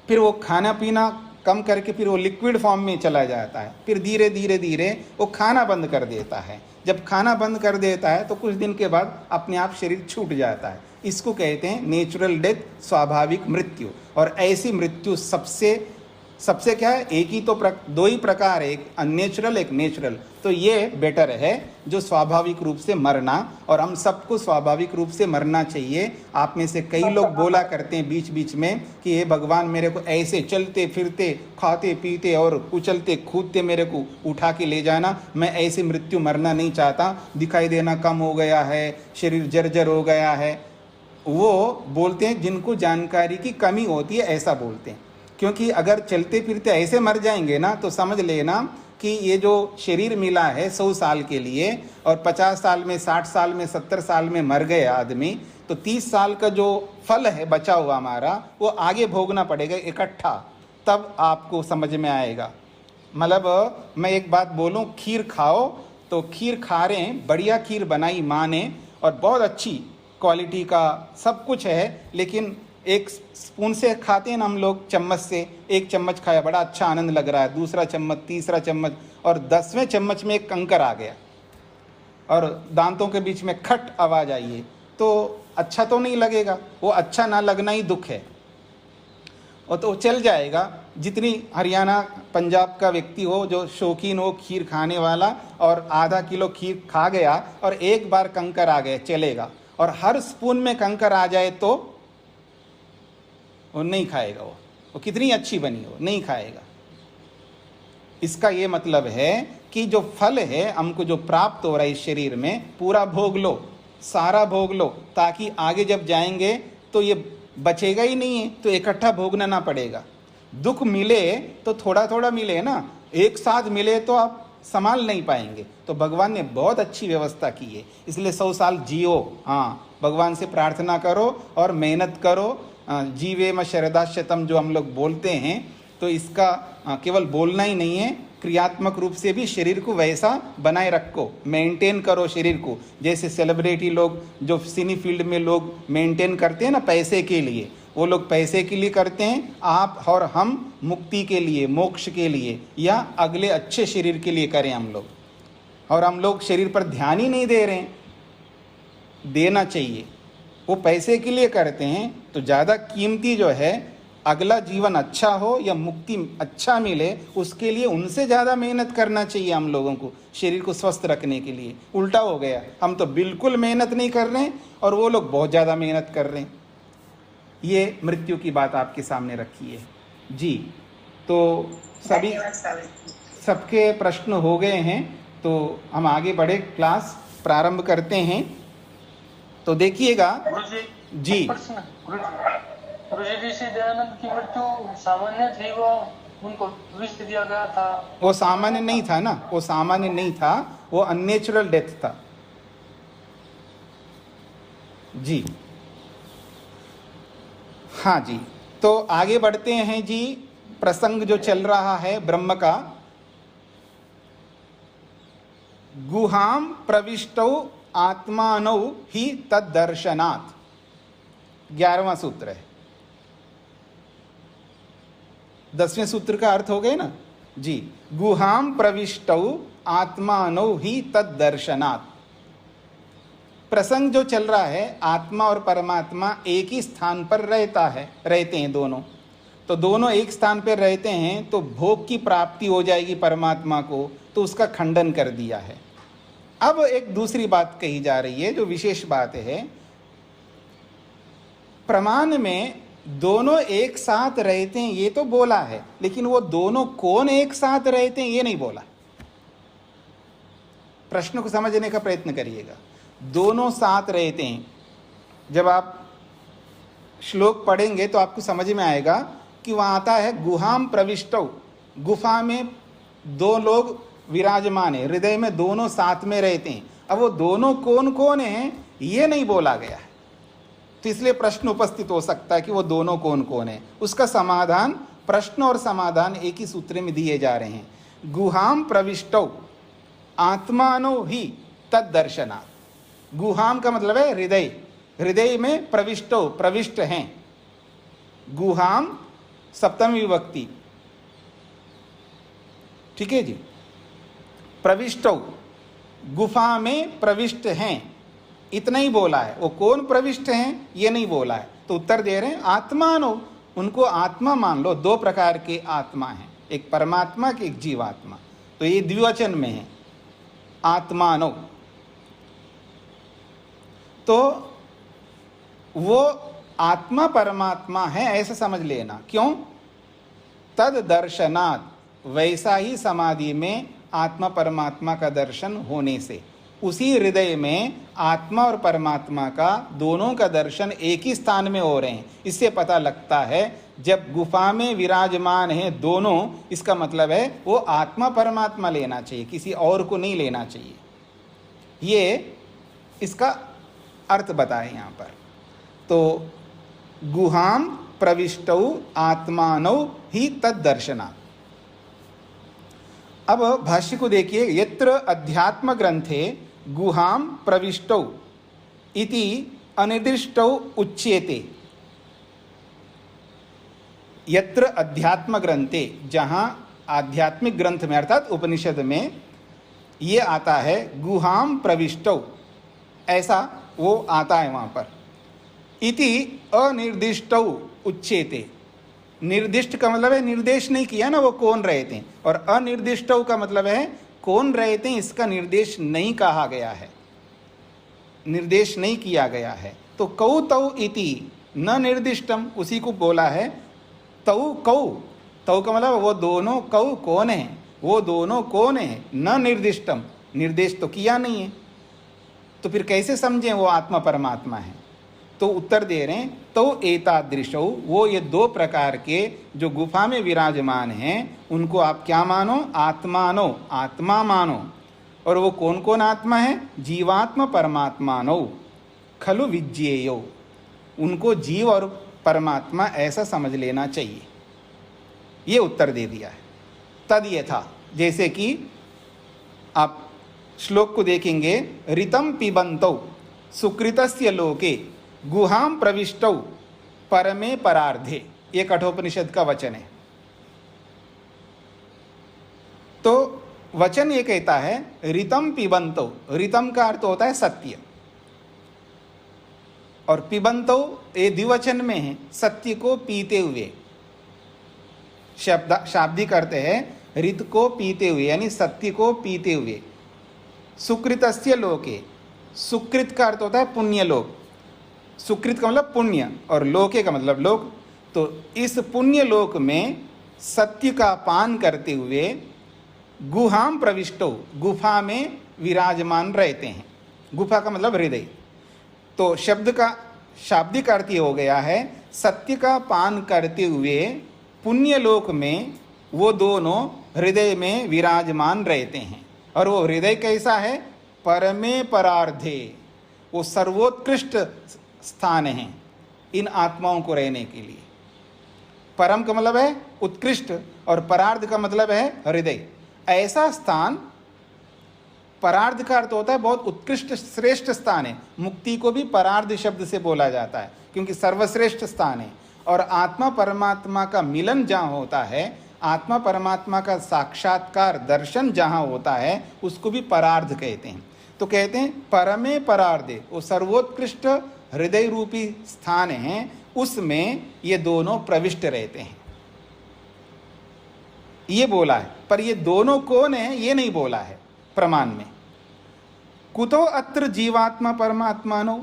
फिर वो खाना पीना कम करके फिर वो लिक्विड फॉर्म में चला जाता है। फिर धीरे धीरे धीरे वो खाना बंद कर देता है। जब खाना बंद कर देता है तो कुछ दिन के बाद अपने आप शरीर छूट जाता है। इसको कहते हैं नेचुरल डेथ, स्वाभाविक मृत्यु। और ऐसी मृत्यु सबसे क्या है, एक ही तो दो ही प्रकार है, एक अननेचुरल एक नेचुरल। तो ये बेटर है जो स्वाभाविक रूप से मरना, और हम सबको स्वाभाविक रूप से मरना चाहिए। आप में से कई लोग बोला करते हैं बीच बीच में कि ये भगवान मेरे को ऐसे चलते फिरते खाते पीते और उछलते कूदते मेरे को उठा के ले जाना, मैं ऐसी मृत्यु मरना नहीं चाहता, दिखाई देना कम हो गया है, शरीर जर्जर हो गया है। वो बोलते हैं जिनको जानकारी की कमी होती है, ऐसा बोलते हैं। क्योंकि अगर चलते फिरते ऐसे मर जाएंगे ना तो समझ लेना कि ये जो शरीर मिला है 100 साल के लिए, और 50 साल में, 60 साल में, 70 साल में मर गए आदमी, तो 30 साल का जो फल है बचा हुआ हमारा, वो आगे भोगना पड़ेगा इकट्ठा, तब आपको समझ में आएगा। मतलब मैं एक बात बोलूं, खीर खाओ तो खीर खा रहे हैं, बढ़िया खीर बनाई माँ ने और बहुत अच्छी क्वालिटी का सब कुछ है, लेकिन एक स्पून से खाते हैं ना हम लोग, चम्मच से, एक चम्मच खाया बड़ा अच्छा आनंद लग रहा है, दूसरा चम्मच, तीसरा चम्मच, और 10वें चम्मच में एक कंकर आ गया और दांतों के बीच में खट आवाज आई है, तो अच्छा तो नहीं लगेगा। वो अच्छा ना लगना ही दुख है। और तो चल जाएगा, जितनी हरियाणा पंजाब का व्यक्ति हो जो शौकीन हो खीर खाने वाला, और आधा किलो खीर खा गया और एक बार कंकर आ गया, चलेगा। और हर स्पून में कंकर आ जाए तो वो नहीं खाएगा। वो कितनी अच्छी बनी हो, नहीं खाएगा। इसका ये मतलब है कि जो फल है हमको जो प्राप्त हो रहा है इस शरीर में, पूरा भोग लो, सारा भोग लो, ताकि आगे जब जाएंगे तो ये बचेगा ही नहीं है, तो इकट्ठा भोगना ना पड़ेगा। दुख मिले तो थोड़ा थोड़ा मिले ना, एक साथ मिले तो आप संभाल नहीं पाएंगे। तो भगवान ने बहुत अच्छी व्यवस्था की है, इसलिए 100 साल जियो। हाँ, भगवान से प्रार्थना करो और मेहनत करो। जीवे म शरदाशतम जो हम लोग बोलते हैं, तो इसका केवल बोलना ही नहीं है, क्रियात्मक रूप से भी शरीर को वैसा बनाए रखो, मेंटेन करो शरीर को। जैसे सेलिब्रिटी लोग जो सिनी फील्ड में लोग मेंटेन करते हैं ना पैसे के लिए, वो लोग पैसे के लिए करते हैं, आप और हम मुक्ति के लिए, मोक्ष के लिए या अगले अच्छे शरीर के लिए करें हम लोग। और हम लोग शरीर पर ध्यान ही नहीं दे रहे हैं, देना चाहिए। वो पैसे के लिए करते हैं, तो ज़्यादा कीमती जो है अगला जीवन अच्छा हो या मुक्ति अच्छा मिले, उसके लिए उनसे ज़्यादा मेहनत करना चाहिए हम लोगों को, शरीर को स्वस्थ रखने के लिए। उल्टा हो गया, हम तो बिल्कुल मेहनत नहीं कर रहे हैं और वो लोग बहुत ज़्यादा मेहनत कर रहे हैं। ये मृत्यु की बात आपके सामने रखी है जी। तो सबके प्रश्न हो गए हैं, तो हम आगे बढ़े, क्लास प्रारंभ करते हैं। तो देखिएगा जी, गुरुजी ऋषि दयानंद की मृत्यु सामान्य थी, वो उनको विष दिया गया था। वो सामान्य नहीं था ना, वो सामान्य नहीं था, वो अननेचुरल डेथ था जी। हाँ जी, तो आगे बढ़ते हैं जी। प्रसंग जो चल रहा है ब्रह्म का, गुहाम प्रविष्टौ आत्मानौ ही तद्दर्शनात्, 11वां सूत्र है। 10वें सूत्र का अर्थ हो गए ना जी। गुहाम प्रविष्टौ आत्मानौ ही तद्दर्शनात्। प्रसंग जो चल रहा है, आत्मा और परमात्मा एक ही स्थान पर रहते हैं दोनों। तो दोनों एक स्थान पर रहते हैं तो भोग की प्राप्ति हो जाएगी परमात्मा को, तो उसका खंडन कर दिया है। अब एक दूसरी बात कही जा रही है जो विशेष बात है। प्रमाण में दोनों एक साथ रहते हैं ये तो बोला है, लेकिन वो दोनों कौन एक साथ रहते हैं ये नहीं बोला। प्रश्न को समझने का प्रयत्न करिएगा। दोनों साथ रहते हैं, जब आप श्लोक पढ़ेंगे तो आपको समझ में आएगा कि वहाँ आता है गुहाम प्रविष्टौ, गुफा में दो लोग विराजमान है, हृदय में दोनों साथ में रहते हैं। अब वो दोनों कौन कौन हैं ये नहीं बोला गया है, तो इसलिए प्रश्न उपस्थित हो सकता है कि वो दोनों कौन कौन है। उसका समाधान, प्रश्न और समाधान एक ही सूत्र में दिए जा रहे हैं। गुहाम प्रविष्टौ आत्मानो ही तद्दर्शनात्। गुहाम का मतलब है हृदय, हृदय में प्रविष्टौ, प्रविष्ट हैं। गुहाम सप्तमी विभक्ति, ठीक है जी। प्रविष्टौ, गुफा में प्रविष्ट हैं, इतना ही बोला है। वो कौन प्रविष्ट हैं ये नहीं बोला है, तो उत्तर दे रहे हैं आत्मानो, उनको आत्मा मान लो। दो प्रकार के आत्मा हैं, एक परमात्मा की, एक जीवात्मा। तो ये द्विवचन में है, आत्मानो। तो वो आत्मा परमात्मा है ऐसा समझ लेना। क्यों? तद दर्शनात्, वैसा ही समाधि में आत्मा परमात्मा का दर्शन होने से, उसी हृदय में आत्मा और परमात्मा का दोनों का दर्शन एक ही स्थान में हो रहे हैं। इससे पता लगता है जब गुफा में विराजमान है दोनों, इसका मतलब है वो आत्मा परमात्मा लेना चाहिए, किसी और को नहीं लेना चाहिए। ये इसका अर्थ बताए यहाँ पर। तो गुहाम प्रविष्टौ आत्मानौ ही तद्दर्शनात्। अब भाष्य को देखिए। यत्र अध्यात्म ग्रंथे गुहाम प्रविष्टौ इति अनिर्दिष्टौ उच्यते। यत्र अध्यात्म ग्रंथे, जहाँ आध्यात्मिक ग्रंथ में अर्थात उपनिषद में ये आता है गुहाम प्रविष्टौ, ऐसा वो आता है वहाँ पर। इति अनिर्दिष्टौ उच्यते। निर्दिष्ट का मतलब है निर्देश नहीं किया ना वो कौन रहते हैं, और अनिर्दिष्टौ का मतलब है कौन रहते हैं इसका निर्देश नहीं कहा गया है, निर्देश नहीं किया गया है। तो कौ तौ इति न निर्दिष्टम, उसी को बोला है तौ कौ। तौ का मतलब वो दोनों कौ कौन है, वो दोनों कौन है, न निर्दिष्टम, निर्देश तो किया नहीं है। तो फिर कैसे समझें वो आत्मा परमात्मा है? तो उत्तर दे रहे हैं, तो एतादृशौ, वो ये दो प्रकार के जो गुफा में विराजमान हैं उनको आप क्या मानो? आत्मानो, आत्मा मानो। और वो कौन कौन आत्मा है? जीवात्मा परमात्मानो खलु विज्ञेयो, उनको जीव और परमात्मा ऐसा समझ लेना चाहिए। ये उत्तर दे दिया है। तद यथा, जैसे कि आप श्लोक को देखेंगे, ऋतम पिबंतौ सुकृतस्य लोके गुहाम प्रविष्टौ परमे परार्धे, ये कठोपनिषद का वचन है। तो वचन ये कहता है ऋतम पिबंतौ, ऋतम का अर्थ होता है सत्य, और पिबंतौ ये द्विवचन में है, सत्य को पीते हुए। शाब्दिक अर्थ है ऋत को पीते हुए, यानी सत्य को पीते हुए। सुकृतस्य लोके, सुकृत का अर्थ होता है पुण्य लोक, सुकृत का मतलब पुण्य और लोके का मतलब लोक। तो इस पुण्य लोक में सत्य का पान करते हुए गुहाम प्रविष्टो, गुफा में विराजमान रहते हैं। गुफा का मतलब हृदय। तो शब्द का शाब्दिक अर्थ ये हो गया है, सत्य का पान करते हुए पुण्यलोक में वो दोनों हृदय में विराजमान रहते हैं। और वो हृदय कैसा है? परमे परार्धे, वो सर्वोत्कृष्ट स्थान है इन आत्माओं को रहने के लिए। परम का मतलब है उत्कृष्ट और परार्ध का मतलब है हृदय। ऐसा स्थान, परार्ध का अर्थ होता है बहुत उत्कृष्ट श्रेष्ठ स्थान है। मुक्ति को भी परार्ध शब्द से बोला जाता है क्योंकि सर्वश्रेष्ठ स्थान है। और आत्मा परमात्मा का मिलन जहाँ होता है, आत्मा परमात्मा का साक्षात्कार दर्शन जहाँ होता है, उसको भी परार्ध कहते हैं। तो कहते हैं परमे परार्धे, वो सर्वोत्कृष्ट हृदय रूपी स्थान है, उसमें ये दोनों प्रविष्ट रहते हैं, ये बोला है। पर ये दोनों कौन है ये नहीं बोला है प्रमाण में। कुतो अत्र जीवात्मा परमात्मानो,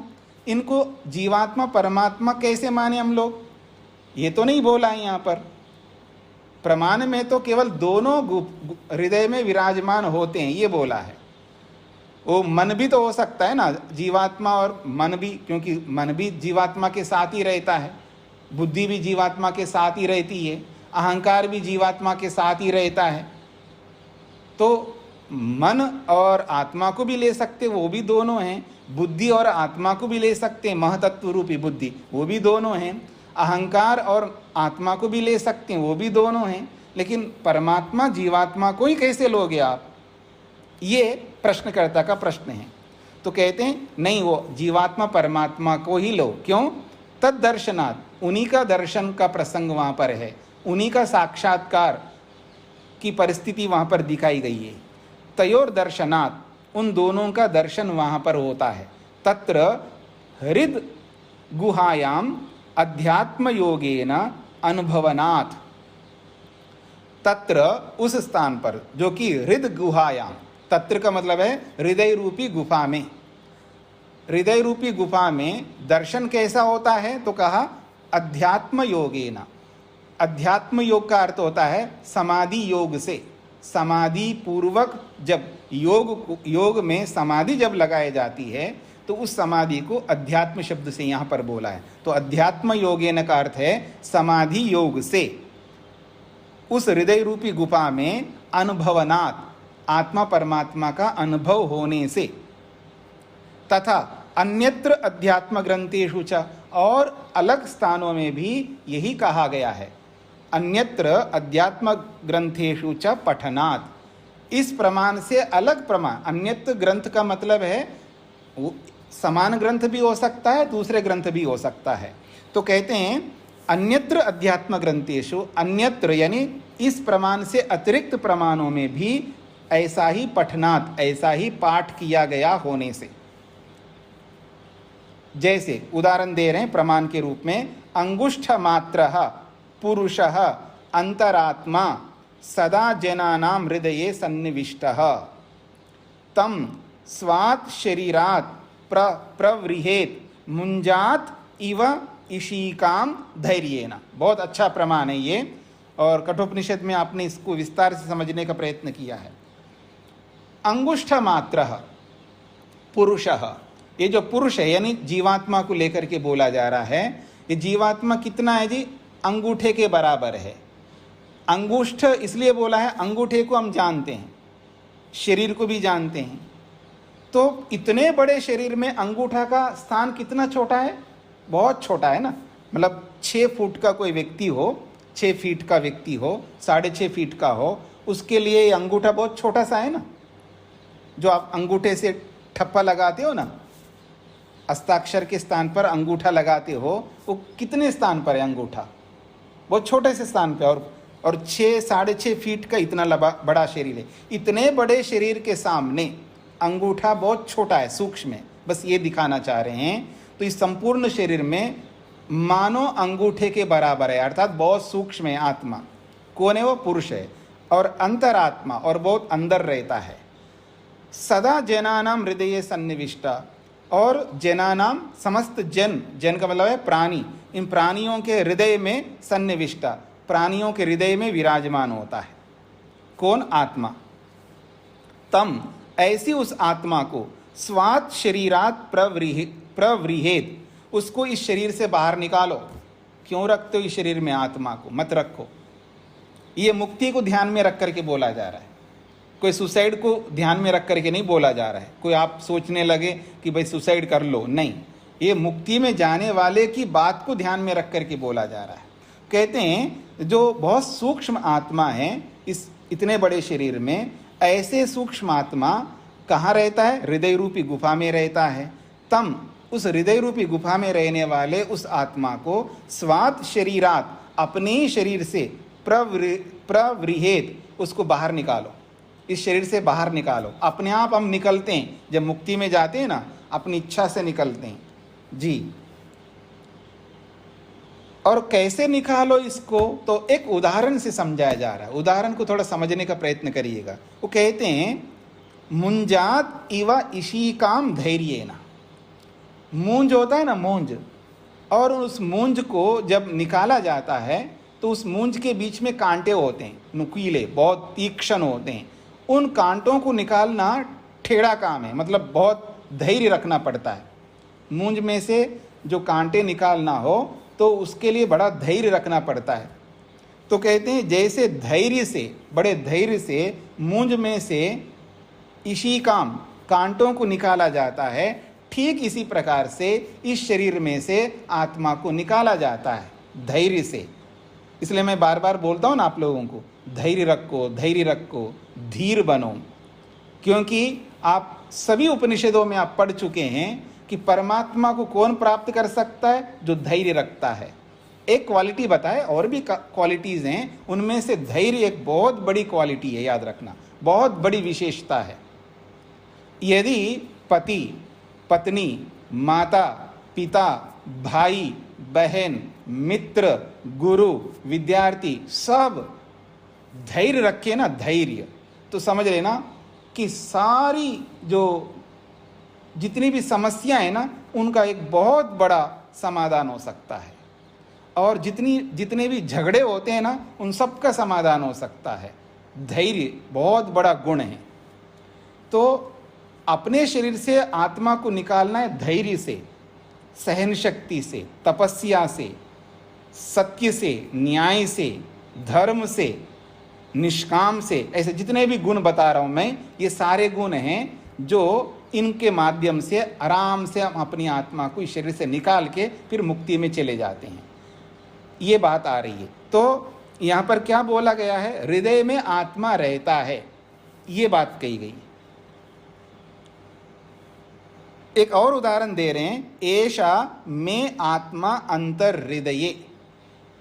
इनको जीवात्मा परमात्मा कैसे माने हम लोग, ये तो नहीं बोला है यहाँ पर। प्रमाण में तो केवल दोनों हृदय में विराजमान होते हैं ये बोला है। वो मन भी तो हो सकता है ना, जीवात्मा और मन भी, क्योंकि मन भी जीवात्मा के साथ ही रहता है, बुद्धि भी जीवात्मा के साथ ही रहती है, अहंकार भी जीवात्मा के साथ ही रहता है। तो मन और आत्मा को भी ले सकते, वो भी दोनों हैं। बुद्धि और आत्मा को भी ले सकते हैं, महतत्व रूपी बुद्धि, वो भी दोनों हैं। अहंकार और आत्मा को भी ले सकते हैं, वो भी दोनों हैं। लेकिन परमात्मा जीवात्मा को ही कैसे लोगे आप, ये प्रश्नकर्ता का प्रश्न है। तो कहते हैं नहीं, वो जीवात्मा परमात्मा को ही लो। क्यों? तद दर्शनात्, उन्हीं का दर्शन का प्रसंग वहाँ पर है, उन्हीं का साक्षात्कार की परिस्थिति वहाँ पर दिखाई गई है। तयोर दर्शनात्, उन दोनों का दर्शन वहाँ पर होता है। तत्र हृद गुहायाम अध्यात्म योगेन अनुभवनात्, तत्र उस स्थान पर जो कि हृद गुहायाम, तत्र का मतलब है हृदय रूपी गुफा में। हृदय रूपी गुफा में दर्शन कैसा होता है? तो कहा अध्यात्म योगेन। अध्यात्म योग का अर्थ होता है समाधि योग से। समाधि पूर्वक जब योग में समाधि जब लगाई जाती है तो उस समाधि को अध्यात्म शब्द से यहाँ पर बोला है। तो अध्यात्म योगेन का अर्थ है समाधि योग से उस हृदय रूपी गुफा में अनुभवनात्, आत्मा परमात्मा का अनुभव होने से। तथा अन्यत्र अध्यात्म ग्रंथेषु च, और अलग स्थानों में भी यही कहा गया है। अन्यत्र अध्यात्म ग्रंथेषु च पठनात्, इस प्रमाण से अलग प्रमाण। अन्यत्र ग्रंथ का मतलब है वो समान ग्रंथ भी हो सकता है, दूसरे ग्रंथ भी हो सकता है। तो कहते हैं अन्यत्र अध्यात्म ग्रंथेषु, अन्यत्र यानी इस प्रमाण से अतिरिक्त प्रमाणों में भी ऐसा ही पठनात्, ऐसा ही पाठ किया गया होने से। जैसे उदाहरण दे रहे हैं प्रमाण के रूप में, अंगुष्ठ मात्रः पुरुषः अंतरात्मा सदा जनानां हृदये सन्निविष्टः तम स्वात् शरीरात् प्रवृहेत मुंजात इव इशिकाम धैर्येन। बहुत अच्छा प्रमाण है ये, और कठोपनिषद में आपने इसको विस्तार से समझने का प्रयत्न किया है। अंगुष्ठ मात्रः पुरुषः, ये जो पुरुष है यानी जीवात्मा को लेकर के बोला जा रहा है, ये जीवात्मा कितना है जी? अंगूठे के बराबर है। अंगुष्ठ इसलिए बोला है, अंगूठे को हम जानते हैं, शरीर को भी जानते हैं, तो इतने बड़े शरीर में अंगूठा का स्थान कितना छोटा है? बहुत छोटा है ना। मतलब 6 फुट का कोई व्यक्ति हो, 6 फीट का व्यक्ति हो, 6.5 फीट का हो, उसके लिए ये अंगूठा बहुत छोटा सा है ना। जो आप अंगूठे से ठप्पा लगाते हो ना, हस्ताक्षर के स्थान पर अंगूठा लगाते हो, वो कितने स्थान पर है अंगूठा? बहुत छोटे से स्थान पे। और 6-6.5 फीट का इतना बड़ा शरीर है। इतने बड़े शरीर के सामने अंगूठा बहुत छोटा है, सूक्ष्म है, बस ये दिखाना चाह रहे हैं। तो इस संपूर्ण शरीर में मानो अंगूठे के बराबर है, अर्थात बहुत सूक्ष्म है आत्मा। कौन है वो? पुरुष है। और अंतरात्मा, और बहुत अंदर रहता है। सदा जनानाम हृदय सन्निविष्टा, और जनानाम समस्त जन, जन का मतलब है प्राणी, इन प्राणियों के हृदय में सन्निविष्टा, प्राणियों के हृदय में विराजमान होता है। कौन? आत्मा। तम, ऐसी उस आत्मा को स्वात् शरीरात प्रवृहेत, उसको इस शरीर से बाहर निकालो। क्यों रखते हो इस शरीर में आत्मा को? मत रखो। ये मुक्ति को ध्यान में रख करके बोला जा रहा है, कोई सुसाइड को ध्यान में रख करके नहीं बोला जा रहा है। कोई आप सोचने लगे कि भाई सुसाइड कर लो, नहीं, ये मुक्ति में जाने वाले की बात को ध्यान में रख करके बोला जा रहा है। कहते हैं जो बहुत सूक्ष्म आत्मा है इस इतने बड़े शरीर में, ऐसे सूक्ष्म आत्मा कहाँ रहता है? हृदय रूपी गुफा में रहता है। तम, उस हृदय रूपी गुफा में रहने वाले उस आत्मा को स्वात् शरीरात, अपने ही शरीर से प्रवृहेत, उसको बाहर निकालो, इस शरीर से बाहर निकालो। अपने आप हम निकलते हैं जब मुक्ति में जाते हैं ना, अपनी इच्छा से निकलते हैं जी। और कैसे निकालो इसको? तो एक उदाहरण से समझाया जा रहा है। उदाहरण को थोड़ा समझने का प्रयत्न करिएगा। वो कहते हैं मुंजात इवा इशिकाम धैर्येन। मूंज होता है ना, मूंज, और उस मूंज को जब निकाला जाता है तो उस मूंज के बीच में कांटे होते हैं, नुकीले, बहुत तीक्ष्ण होते हैं। उन कांटों को निकालना टेढ़ा काम है, मतलब बहुत धैर्य रखना पड़ता है। मूंज में से जो कांटे निकालना हो तो उसके लिए बड़ा धैर्य रखना पड़ता है। तो कहते हैं जैसे धैर्य से, बड़े धैर्य से मूंज में से इशिकाम, कांटों को निकाला जाता है, ठीक इसी प्रकार से इस शरीर में से आत्मा को निकाला जाता है धैर्य से। इसलिए मैं बार बार बोलता हूँ ना आप लोगों को, धैर्य रखो, धैर्य रखो, धीर बनो। क्योंकि आप सभी उपनिषदों में आप पढ़ चुके हैं कि परमात्मा को कौन प्राप्त कर सकता है? जो धैर्य रखता है। एक क्वालिटी बताए, और भी क्वालिटीज हैं, उनमें से धैर्य एक बहुत बड़ी क्वालिटी है, याद रखना, बहुत बड़ी विशेषता है। यदि पति, पत्नी, माता, पिता, भाई, बहन, मित्र, गुरु, विद्यार्थी सब धैर्य रखे ना, धैर्य, तो समझ लेना कि सारी जो जितनी भी समस्या है ना, उनका एक बहुत बड़ा समाधान हो सकता है। और जितने भी झगड़े होते हैं ना, उन सब का समाधान हो सकता है। धैर्य बहुत बड़ा गुण है। तो अपने शरीर से आत्मा को निकालना है धैर्य से, सहन शक्ति से, तपस्या से, सत्य से, न्याय से, धर्म से, निष्काम से, ऐसे जितने भी गुण बता रहा हूं मैं, ये सारे गुण हैं जो इनके माध्यम से आराम से हम अपनी आत्मा को इस शरीर से निकाल के फिर मुक्ति में चले जाते हैं। ये बात आ रही है। तो यहाँ पर क्या बोला गया है? हृदय में आत्मा रहता है, ये बात कही गई। एक और उदाहरण दे रहे हैं, एषा में आत्मा अंतर हृदये।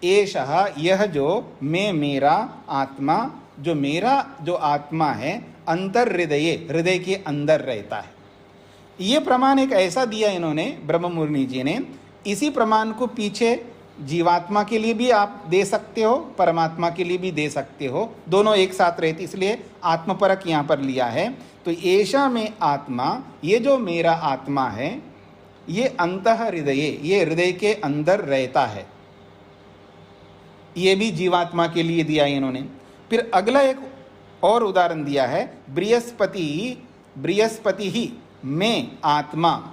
एषा, यह जो मैं, मेरा आत्मा, जो मेरा जो आत्मा है, अंतर हृदये, हृदय के अंदर रहता है। ये प्रमाण एक ऐसा दिया इन्होंने, ब्रह्म मुनि जी ने। इसी प्रमाण को पीछे जीवात्मा के लिए भी आप दे सकते हो, परमात्मा के लिए भी दे सकते हो, दोनों एक साथ रहते, इसलिए आत्मपरक यहाँ पर लिया है। तो ऐशा में आत्मा, ये जो मेरा आत्मा है, ये अंतः हृदय, ये हृदय के अंदर रहता है। ये भी जीवात्मा के लिए दिया इन्होंने। फिर अगला एक और उदाहरण दिया है, बृहस्पति ही में आत्मा।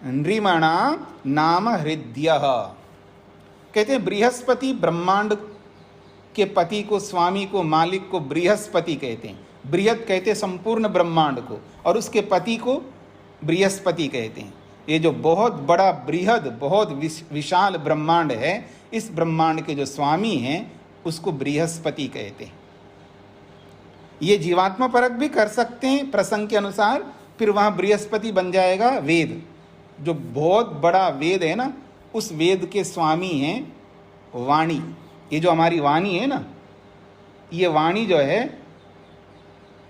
नृमणा नाम हृदयः। कहते हैं बृहस्पति ब्रह्मांड के पति को, स्वामी को, मालिक को बृहस्पति कहते हैं। बृहत कहते हैं संपूर्ण ब्रह्मांड को, और उसके पति को बृहस्पति कहते हैं। ये जो बहुत बड़ा बृहद, बहुत विशाल ब्रह्मांड है, इस ब्रह्मांड के जो स्वामी हैं उसको बृहस्पति कहते हैं। ये जीवात्मा परक भी कर सकते हैं प्रसंग के अनुसार, फिर वहाँ बृहस्पति बन जाएगा वेद। जो बहुत बड़ा वेद है ना, उस वेद के स्वामी हैं वाणी। ये जो हमारी वाणी है ना, ये वाणी जो है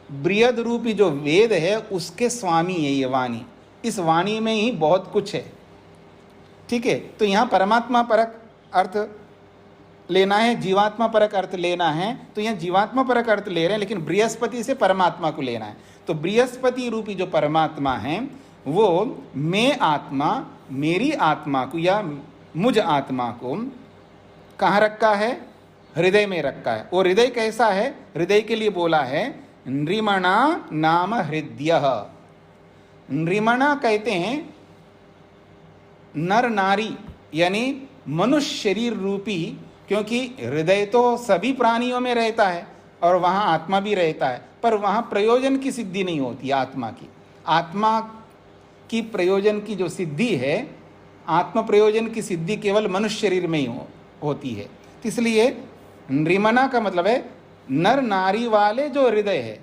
बृहद रूपी जो वेद है उसके स्वामी है ये वाणी। इस वाणी में ही बहुत कुछ है। ठीक है, तो यहाँ परमात्मा परक अर्थ लेना है, जीवात्मा परक अर्थ लेना है, तो यहाँ जीवात्मा परक अर्थ ले रहे हैं, लेकिन बृहस्पति से परमात्मा को लेना है। तो बृहस्पति रूपी जो परमात्मा है वो मैं आत्मा, मेरी आत्मा को या मुझ आत्मा को कहाँ रखा है? हृदय में रखा है। और हृदय कैसा है? हृदय के लिए बोला है नृमणा नाम हृदयः। नृमणा कहते हैं नर नारी, यानी मनुष्य शरीर रूपी, क्योंकि हृदय तो सभी प्राणियों में रहता है और वहाँ आत्मा भी रहता है, पर वहाँ प्रयोजन की सिद्धि नहीं होती आत्मा की। आत्मा की प्रयोजन की जो सिद्धि है, आत्म प्रयोजन की सिद्धि केवल मनुष्य शरीर में ही होती है। इसलिए नृमणा का मतलब है नर नारी वाले जो हृदय है,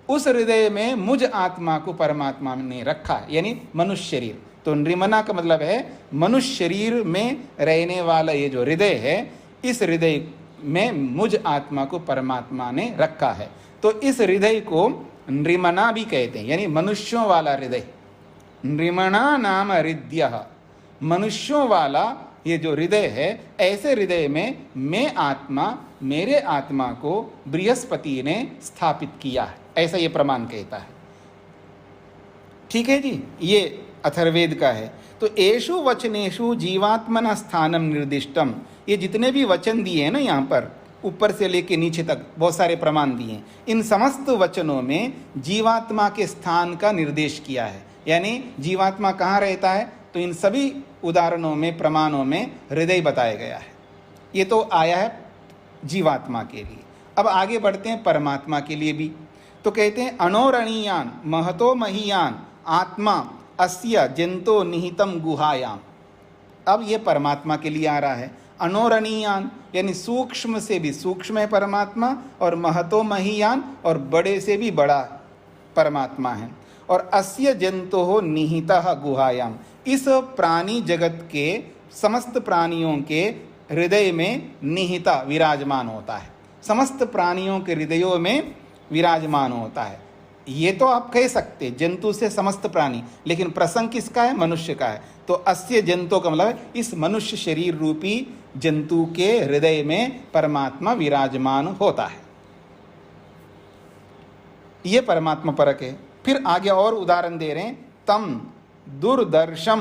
उस हृदय में मुझ आत्मा को परमात्मा ने रखा, यानी मनुष्य शरीर। तो नृमणा का मतलब है मनुष्य शरीर में रहने वाला ये जो हृदय है, इस हृदय में मुझ आत्मा को परमात्मा ने रखा है। तो इस हृदय को नृमणा भी कहते हैं, यानी मनुष्यों वाला हृदय। नृमणा नाम हृदयः, मनुष्यों वाला ये जो हृदय है, ऐसे हृदय में मैं आत्मा, मेरे आत्मा को बृहस्पति ने स्थापित किया है, ऐसा ये प्रमाण कहता है। ठीक है जी, ये अथर्ववेद का है। तो एषु वचनेषु जीवात्मना स्थानम निर्दिष्टम, ये जितने भी वचन दिए हैं ना, यहाँ पर ऊपर से लेके नीचे तक बहुत सारे प्रमाण दिए हैं, इन समस्त वचनों में जीवात्मा के स्थान का निर्देश किया है। यानी जीवात्मा कहाँ रहता है, तो इन सभी उदाहरणों में, प्रमाणों में हृदय बताया गया है। ये तो आया है जीवात्मा के लिए। अब आगे बढ़ते हैं परमात्मा के लिए भी। तो कहते हैं अणोरणीयान महतो महीयान आत्मा अस्य जंतो निहितम गुहायाम। अब ये परमात्मा के लिए आ रहा है। अणोरणीयान यानी सूक्ष्म से भी सूक्ष्म है परमात्मा, और महतो महीयान और बड़े से भी बड़ा परमात्मा है। और अस्य जंतो निहितः गुहायाम, इस प्राणी जगत के समस्त प्राणियों के हृदय में निहिता विराजमान होता है, समस्त प्राणियों के हृदयों में विराजमान होता है। ये तो आप कह सकते जंतु से समस्त प्राणी, लेकिन प्रसंग किसका है? मनुष्य का है। तो अस्य जंतु का मतलब इस मनुष्य शरीर रूपी जंतु के हृदय में परमात्मा विराजमान होता है। ये परमात्मा परक है। फिर आगे और उदाहरण दे रहे हैं, तम दुर्दर्शम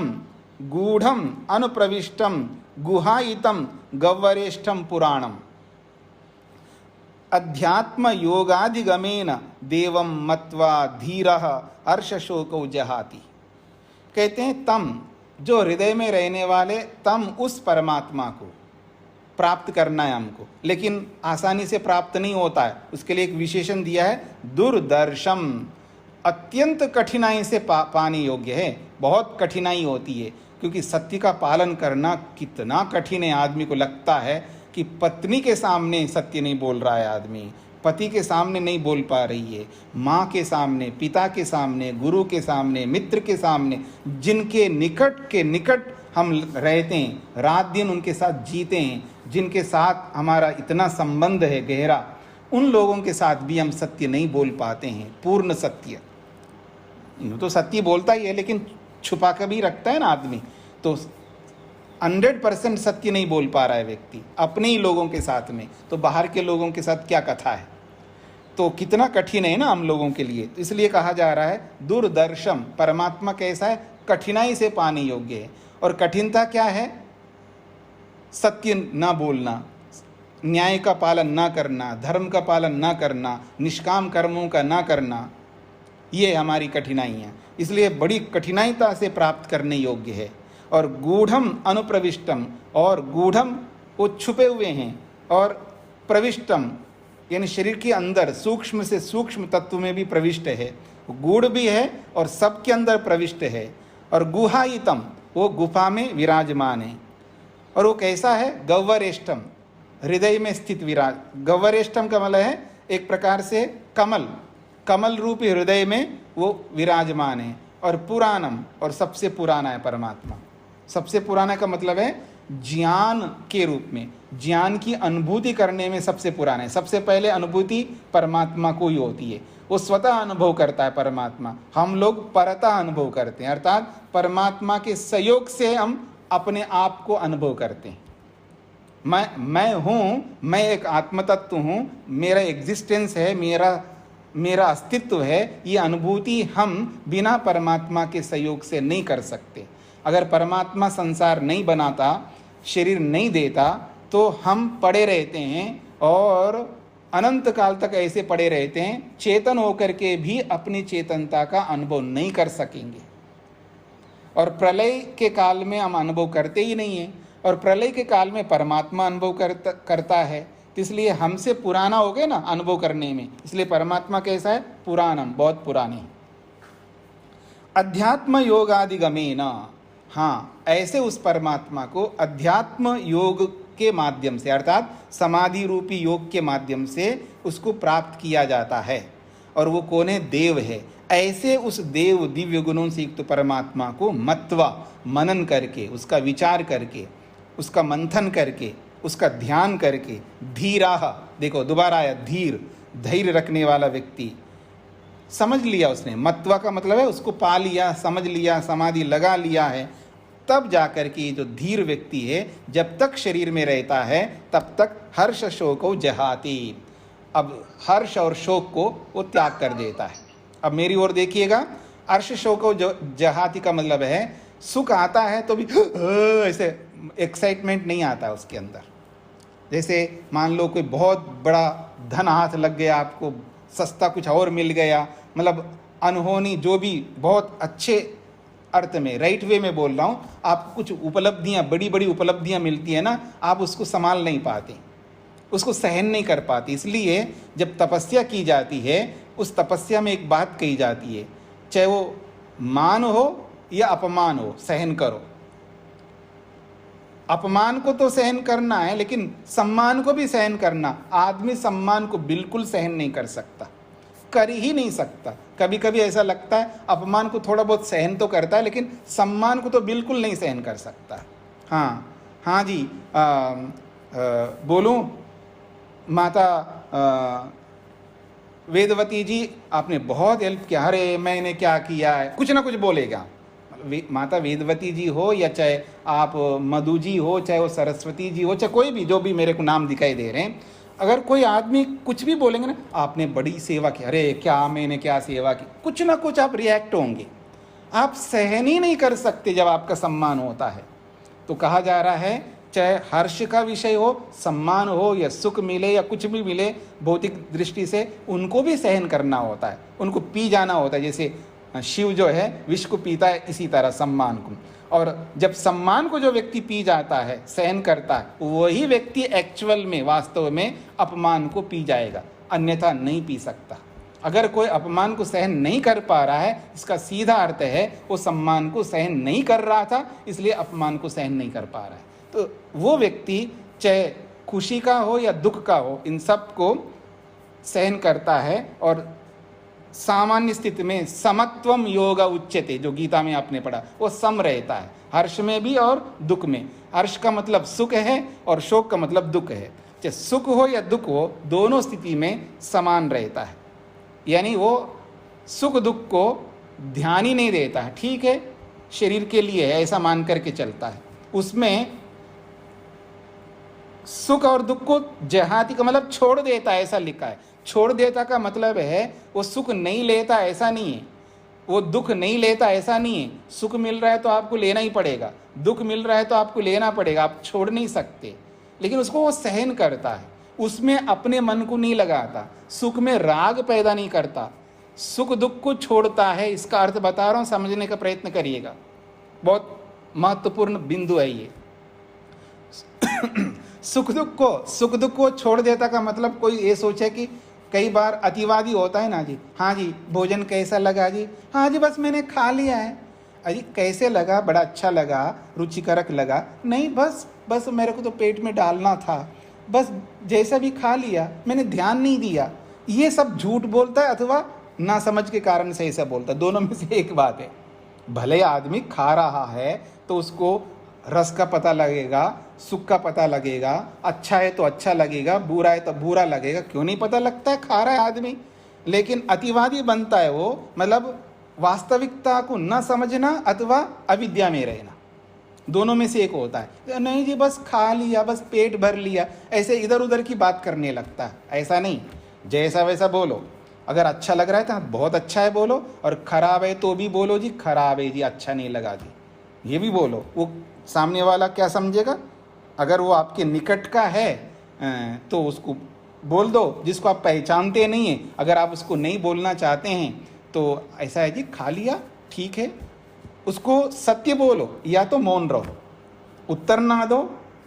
गूढ़म अनुप्रविष्टम गुहायितम गव्वरेष्ठम पुराणम अध्यात्म योगाधिगमेन देवम मत्वा धीरः हर्षशोकौ जहाति। कहते हैं तम, जो हृदय में रहने वाले, तम उस परमात्मा को प्राप्त करना है हमको, लेकिन आसानी से प्राप्त नहीं होता है। उसके लिए एक विशेषण दिया है दुर्दर्शम, अत्यंत कठिनाई से पाने योग्य है। बहुत कठिनाई होती है, क्योंकि सत्य का पालन करना कितना कठिन है। आदमी को लगता है कि पत्नी के सामने सत्य नहीं बोल रहा है आदमी, पति के सामने नहीं बोल पा रही है, माँ के सामने, पिता के सामने, गुरु के सामने, मित्र के सामने, जिनके निकट के निकट हम रहते हैं, रात दिन उनके साथ जीते हैं, जिनके साथ हमारा इतना संबंध है गहरा, उन लोगों के साथ भी हम सत्य नहीं बोल पाते हैं। पूर्ण सत्य तो सत्य बोलता ही है, लेकिन छुपा कर भी रखता है ना आदमी। तो 100% सत्य नहीं बोल पा रहा है व्यक्ति अपने ही लोगों के साथ में, तो बाहर के लोगों के साथ क्या कथा है। तो कितना कठिन है ना हम लोगों के लिए। तो इसलिए कहा जा रहा है दुर्दर्शम, परमात्मा कैसा है? कठिनाई से पाने योग्य है। और कठिनता क्या है? सत्य ना बोलना, न्याय का पालन ना करना, धर्म का पालन ना करना, निष्काम कर्मों का ना करना, ये हमारी कठिनाई है। इसलिए बड़ी कठिनाईता से प्राप्त करने योग्य है। और गूढ़म अनुप्रविष्टम, और गूढ़म वो छुपे हुए हैं, और प्रविष्टम यानी शरीर के अंदर सूक्ष्म से सूक्ष्म तत्व में भी प्रविष्ट है, गूढ़ भी है और सबके अंदर प्रविष्ट है। और गुहायितम वो गुफा में विराजमान है। और वो कैसा है? गव्वरेष्ठम, हृदय में स्थित विराज। गव्वरेष्ठम का मतलब है एक प्रकार से कमल, कमल रूपी हृदय में वो विराजमान है। और पुराणम, और सबसे पुराना है परमात्मा। सबसे पुराना का मतलब है ज्ञान के रूप में, ज्ञान की अनुभूति करने में सबसे पुराना है। सबसे पहले अनुभूति परमात्मा को ही होती है, वो स्वतः अनुभव करता है परमात्मा। हम लोग परतः अनुभव करते हैं, अर्थात परमात्मा के सहयोग से हम अपने आप को अनुभव करते हैं। मैं हूँ, मैं एक आत्मतत्व हूँ, मेरा एग्जिस्टेंस है, मेरा अस्तित्व है, ये अनुभूति हम बिना परमात्मा के सहयोग से नहीं कर सकते। अगर परमात्मा संसार नहीं बनाता, शरीर नहीं देता, तो हम पड़े रहते हैं और अनंत काल तक ऐसे पड़े रहते हैं, चेतन होकर के भी अपनी चेतनता का अनुभव नहीं कर सकेंगे। और प्रलय के काल में हम अनुभव करते ही नहीं हैं, और प्रलय के काल में परमात्मा अनुभव करता है। तो इसलिए हमसे पुराना हो गया ना अनुभव करने में, इसलिए परमात्मा कैसा है? पुराणम, बहुत पुराने। अध्यात्म योगादिगमेन, हाँ, ऐसे उस परमात्मा को अध्यात्म योग के माध्यम से, अर्थात समाधि रूपी योग के माध्यम से उसको प्राप्त किया जाता है। और वो कौन है? देव है। ऐसे उस देव दिव्य गुणों से युक्त परमात्मा को मत्वा, मनन करके, उसका विचार करके, उसका मंथन करके, उसका ध्यान करके, धीराह, देखो दोबारा आया धीर, धैर्य रखने वाला व्यक्ति, समझ लिया उसने। मत्वा का मतलब है उसको पा लिया, समझ लिया, समाधि लगा लिया है, तब जाकर के जो धीर व्यक्ति है, जब तक शरीर में रहता है तब तक हर्ष शोको जहाती, अब हर्ष और शोक को वो त्याग कर देता है। अब मेरी ओर देखिएगा, हर्ष शोको जहाती का मतलब है सुख आता है तो भी ऐसे एक्साइटमेंट नहीं आता उसके अंदर। जैसे मान लो कोई बहुत बड़ा धन हाथ लग गया, आपको सस्ता कुछ और मिल गया, मतलब अनहोनी जो भी बहुत अच्छे अर्थ में, राइट वे में बोल रहा हूँ, आपको कुछ उपलब्धियाँ, बड़ी बड़ी उपलब्धियाँ मिलती है ना, आप उसको संभाल नहीं पाते, उसको सहन नहीं कर पाते। इसलिए जब तपस्या की जाती है, उस तपस्या में एक बात कही जाती है, चाहे वो मान हो या अपमान हो, सहन करो। अपमान को तो सहन करना है, लेकिन सम्मान को भी सहन करना। आदमी सम्मान को बिल्कुल सहन नहीं कर सकता, कर ही नहीं सकता। कभी कभी ऐसा लगता है अपमान को थोड़ा बहुत सहन तो करता है, लेकिन सम्मान को तो बिल्कुल नहीं सहन कर सकता। हाँ जी, बोलूं माता वेदवती जी, आपने बहुत हेल्प किया। अरे मैंने क्या किया है, कुछ ना कुछ बोलेगा। माता वेदवती जी हो या चाहे आप मधु जी हो, चाहे वो सरस्वती जी हो, चाहे कोई भी, जो भी मेरे को नाम दिखाई दे रहे हैं, अगर कोई आदमी कुछ भी बोलेंगे ना, आपने बड़ी सेवा की, अरे क्या मैंने क्या सेवा की, कुछ ना कुछ आप रिएक्ट होंगे। आप सहन ही नहीं कर सकते जब आपका सम्मान होता है। तो कहा जा रहा है चाहे हर्ष का विषय हो, सम्मान हो या सुख मिले या कुछ भी मिले भौतिक दृष्टि से, उनको भी सहन करना होता है, उनको पी जाना होता है। जैसे शिव जो है विष को पीता है, इसी तरह सम्मान को। और जब सम्मान को जो व्यक्ति पी जाता है, सहन करता है, वही व्यक्ति एक्चुअल में, वास्तव में अपमान को पी जाएगा, अन्यथा नहीं पी सकता। अगर कोई अपमान को सहन नहीं कर पा रहा है, इसका सीधा अर्थ है वो सम्मान को सहन नहीं कर रहा था, इसलिए अपमान को सहन नहीं कर पा रहा है। तो वो व्यक्ति चाहे खुशी का हो या दुख का हो, इन सब को सहन करता है। और सामान्य स्थिति में समत्वम योग उच्यते, जो गीता में आपने पढ़ा, वो सम रहता है, हर्ष में भी और दुख में। हर्ष का मतलब सुख है और शोक का मतलब दुख है। चाहे सुख हो या दुख हो, दोनों स्थिति में समान रहता है। यानी वो सुख दुख को ध्यान ही नहीं देता है, ठीक है शरीर के लिए है ऐसा मान करके चलता है। उसमें सुख और दुख को जहाती का मतलब छोड़ देता है, ऐसा लिखा है। छोड़ देता का मतलब है वो सुख नहीं लेता ऐसा नहीं है, वो दुख नहीं लेता ऐसा नहीं है। सुख मिल रहा है तो आपको लेना ही पड़ेगा, दुख मिल रहा है तो आपको लेना पड़ेगा, आप छोड़ नहीं सकते। लेकिन उसको वो सहन करता है, उसमें अपने मन को नहीं लगाता, सुख में राग पैदा नहीं करता, सुख दुख को छोड़ता है, इसका अर्थ बता रहा हूं, समझने का प्रयत्न करिएगा, बहुत महत्वपूर्ण बिंदु है ये। सुख दुख को छोड़ देता का मतलब कोई ये सोचे कि कई बार अतिवादी होता है ना जी, हाँ जी भोजन कैसा लगा जी, हाँ जी बस मैंने खा लिया है, अजी कैसे लगा, बड़ा अच्छा लगा, रुचिकरक लगा, नहीं बस मेरे को तो पेट में डालना था, बस जैसा भी खा लिया, मैंने ध्यान नहीं दिया। ये सब झूठ बोलता है अथवा ना समझ के कारण से ऐसा बोलता है, दोनों में से एक बात है। भले आदमी खा रहा है तो उसको रस का पता लगेगा, सुख का पता लगेगा, अच्छा है तो अच्छा लगेगा, बुरा है तो बुरा लगेगा, क्यों नहीं पता लगता है, खा रहा है आदमी। लेकिन अतिवादी बनता है वो, मतलब वास्तविकता को न समझना अथवा अविद्या में रहना, दोनों में से एक होता है। नहीं जी बस खा लिया, बस पेट भर लिया, ऐसे इधर उधर की बात करने लगता है। ऐसा नहीं, जैसा वैसा बोलो, अगर अच्छा लग रहा है तो बहुत अच्छा है बोलो, और खराब है तो भी बोलो जी खराब है जी, अच्छा नहीं लगा जी, ये भी बोलो। वो सामने वाला क्या समझेगा, अगर वो आपके निकट का है तो उसको बोल दो, जिसको आप पहचानते नहीं हैं, अगर आप उसको नहीं बोलना चाहते हैं तो ऐसा है जी खा लिया ठीक है, उसको सत्य बोलो या तो मौन रहो, उत्तर ना दो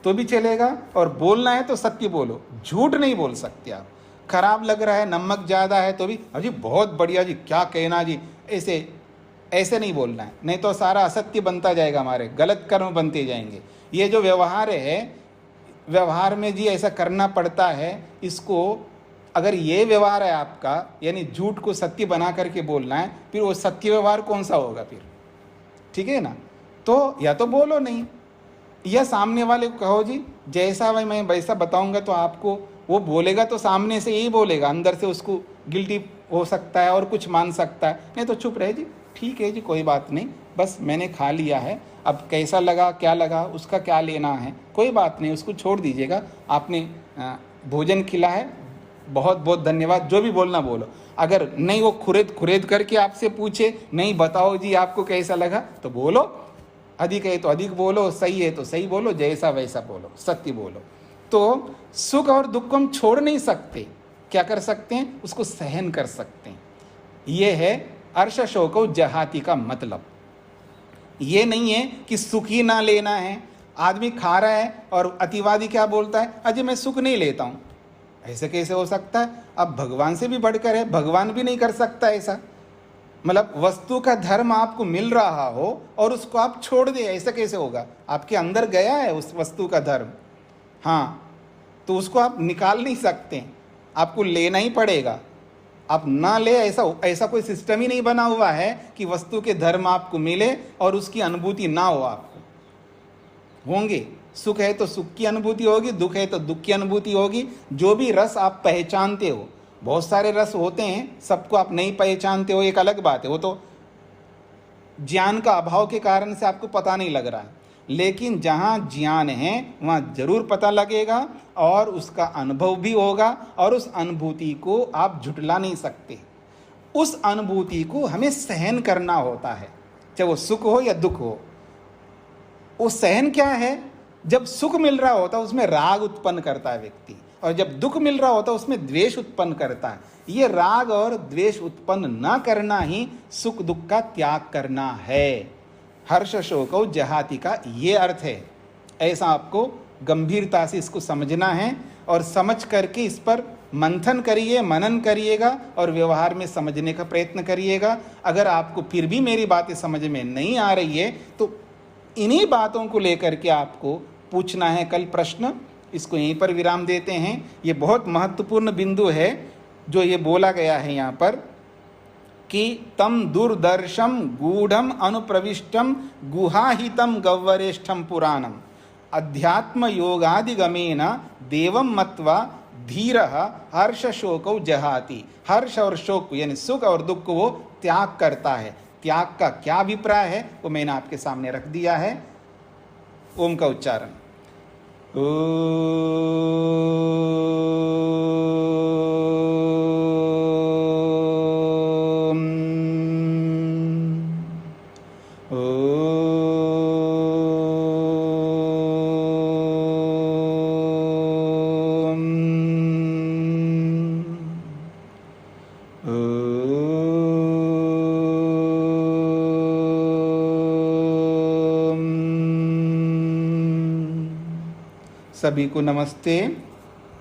तो भी चलेगा, और बोलना है तो सत्य बोलो, झूठ नहीं बोल सकते आप। खराब लग रहा है, नमक ज़्यादा है तो भी अजी बहुत बढ़िया जी, क्या कहना जी, ऐसे नहीं बोलना है, नहीं तो सारा असत्य बनता जाएगा, हमारे गलत कर्म बनते जाएंगे। ये जो व्यवहार है, व्यवहार में जी ऐसा करना पड़ता है, इसको अगर ये व्यवहार है आपका, यानी झूठ को सत्य बना करके बोलना है, फिर वो सत्य व्यवहार कौन सा होगा फिर, ठीक है ना। तो या तो बोलो नहीं, या सामने वाले को कहो जी जैसा भाई मैं वैसा बताऊंगा, तो आपको वो बोलेगा तो सामने से यही बोलेगा, अंदर से उसको गिल्टी हो सकता है और कुछ मान सकता है, नहीं तो चुप रहे जी ठीक है जी कोई बात नहीं, बस मैंने खा लिया है, अब कैसा लगा क्या लगा उसका क्या लेना है, कोई बात नहीं, उसको छोड़ दीजिएगा, आपने भोजन खिला है, बहुत बहुत धन्यवाद, जो भी बोलना बोलो। अगर नहीं वो खुरेद करके आपसे पूछे, नहीं बताओ जी आपको कैसा लगा, तो बोलो, अधिक है तो अधिक बोलो, सही है तो सही बोलो, जैसा वैसा बोलो, सत्य बोलो। तो सुख और दुख को हम छोड़ नहीं सकते, क्या कर सकते हैं, उसको सहन कर सकते हैं। ये है अर्श शोको जहाती का मतलब। ये नहीं है कि सुख ही ना लेना है, आदमी खा रहा है और अतिवादी क्या बोलता है, अजय मैं सुख नहीं लेता हूँ, ऐसे कैसे हो सकता है। अब भगवान से भी बढ़कर है, भगवान भी नहीं कर सकता ऐसा, मतलब वस्तु का धर्म आपको मिल रहा हो और उसको आप छोड़ दे, ऐसा कैसे होगा, आपके अंदर गया है उस वस्तु का धर्म, हाँ, तो उसको आप निकाल नहीं सकते, आपको लेना ही पड़ेगा। आप ना ले ऐसा कोई सिस्टम ही नहीं बना हुआ है कि वस्तु के धर्म आपको मिले और उसकी अनुभूति ना हो, आपको होंगे। सुख है तो सुख की अनुभूति होगी, दुख है तो दुख की अनुभूति होगी। जो भी रस आप पहचानते हो, बहुत सारे रस होते हैं, सबको आप नहीं पहचानते हो, एक अलग बात है, वो तो ज्ञान का अभाव के कारण से आपको पता नहीं लग रहा है, लेकिन जहाँ ज्ञान है वहाँ जरूर पता लगेगा और उसका अनुभव भी होगा, और उस अनुभूति को आप झुटला नहीं सकते। उस अनुभूति को हमें सहन करना होता है, चाहे वो सुख हो या दुख हो। वो सहन क्या है, जब सुख मिल रहा होता है उसमें राग उत्पन्न करता है व्यक्ति, और जब दुख मिल रहा होता है उसमें द्वेष उत्पन्न करता है। ये राग और द्वेष उत्पन्न ना करना ही सुख दुख का त्याग करना है। हर्ष शोको जहाति का ये अर्थ है। ऐसा आपको गंभीरता से इसको समझना है, और समझ करके इस पर मंथन करिए, मनन करिएगा और व्यवहार में समझने का प्रयत्न करिएगा। अगर आपको फिर भी मेरी बातें समझ में नहीं आ रही है तो इन्हीं बातों को लेकर के आपको पूछना है कल प्रश्न। इसको यहीं पर विराम देते हैं। ये बहुत महत्वपूर्ण बिंदु है जो ये बोला गया है यहाँ पर कि तम दुर्दर्शम गूढ़म अनुप्रविष्टम गुहाहितम गव्वरेष्ठम पुराणम अध्यात्म योगादिगमेन देवम मत्वा धीरः हर्ष शोकौ जहाति। हर्ष और शोक यानी सुख और दुख को वो त्याग करता है। त्याग का क्या अभिप्राय है वो मैंने आपके सामने रख दिया है। ओम का उच्चारण। Oh सभी को नमस्ते।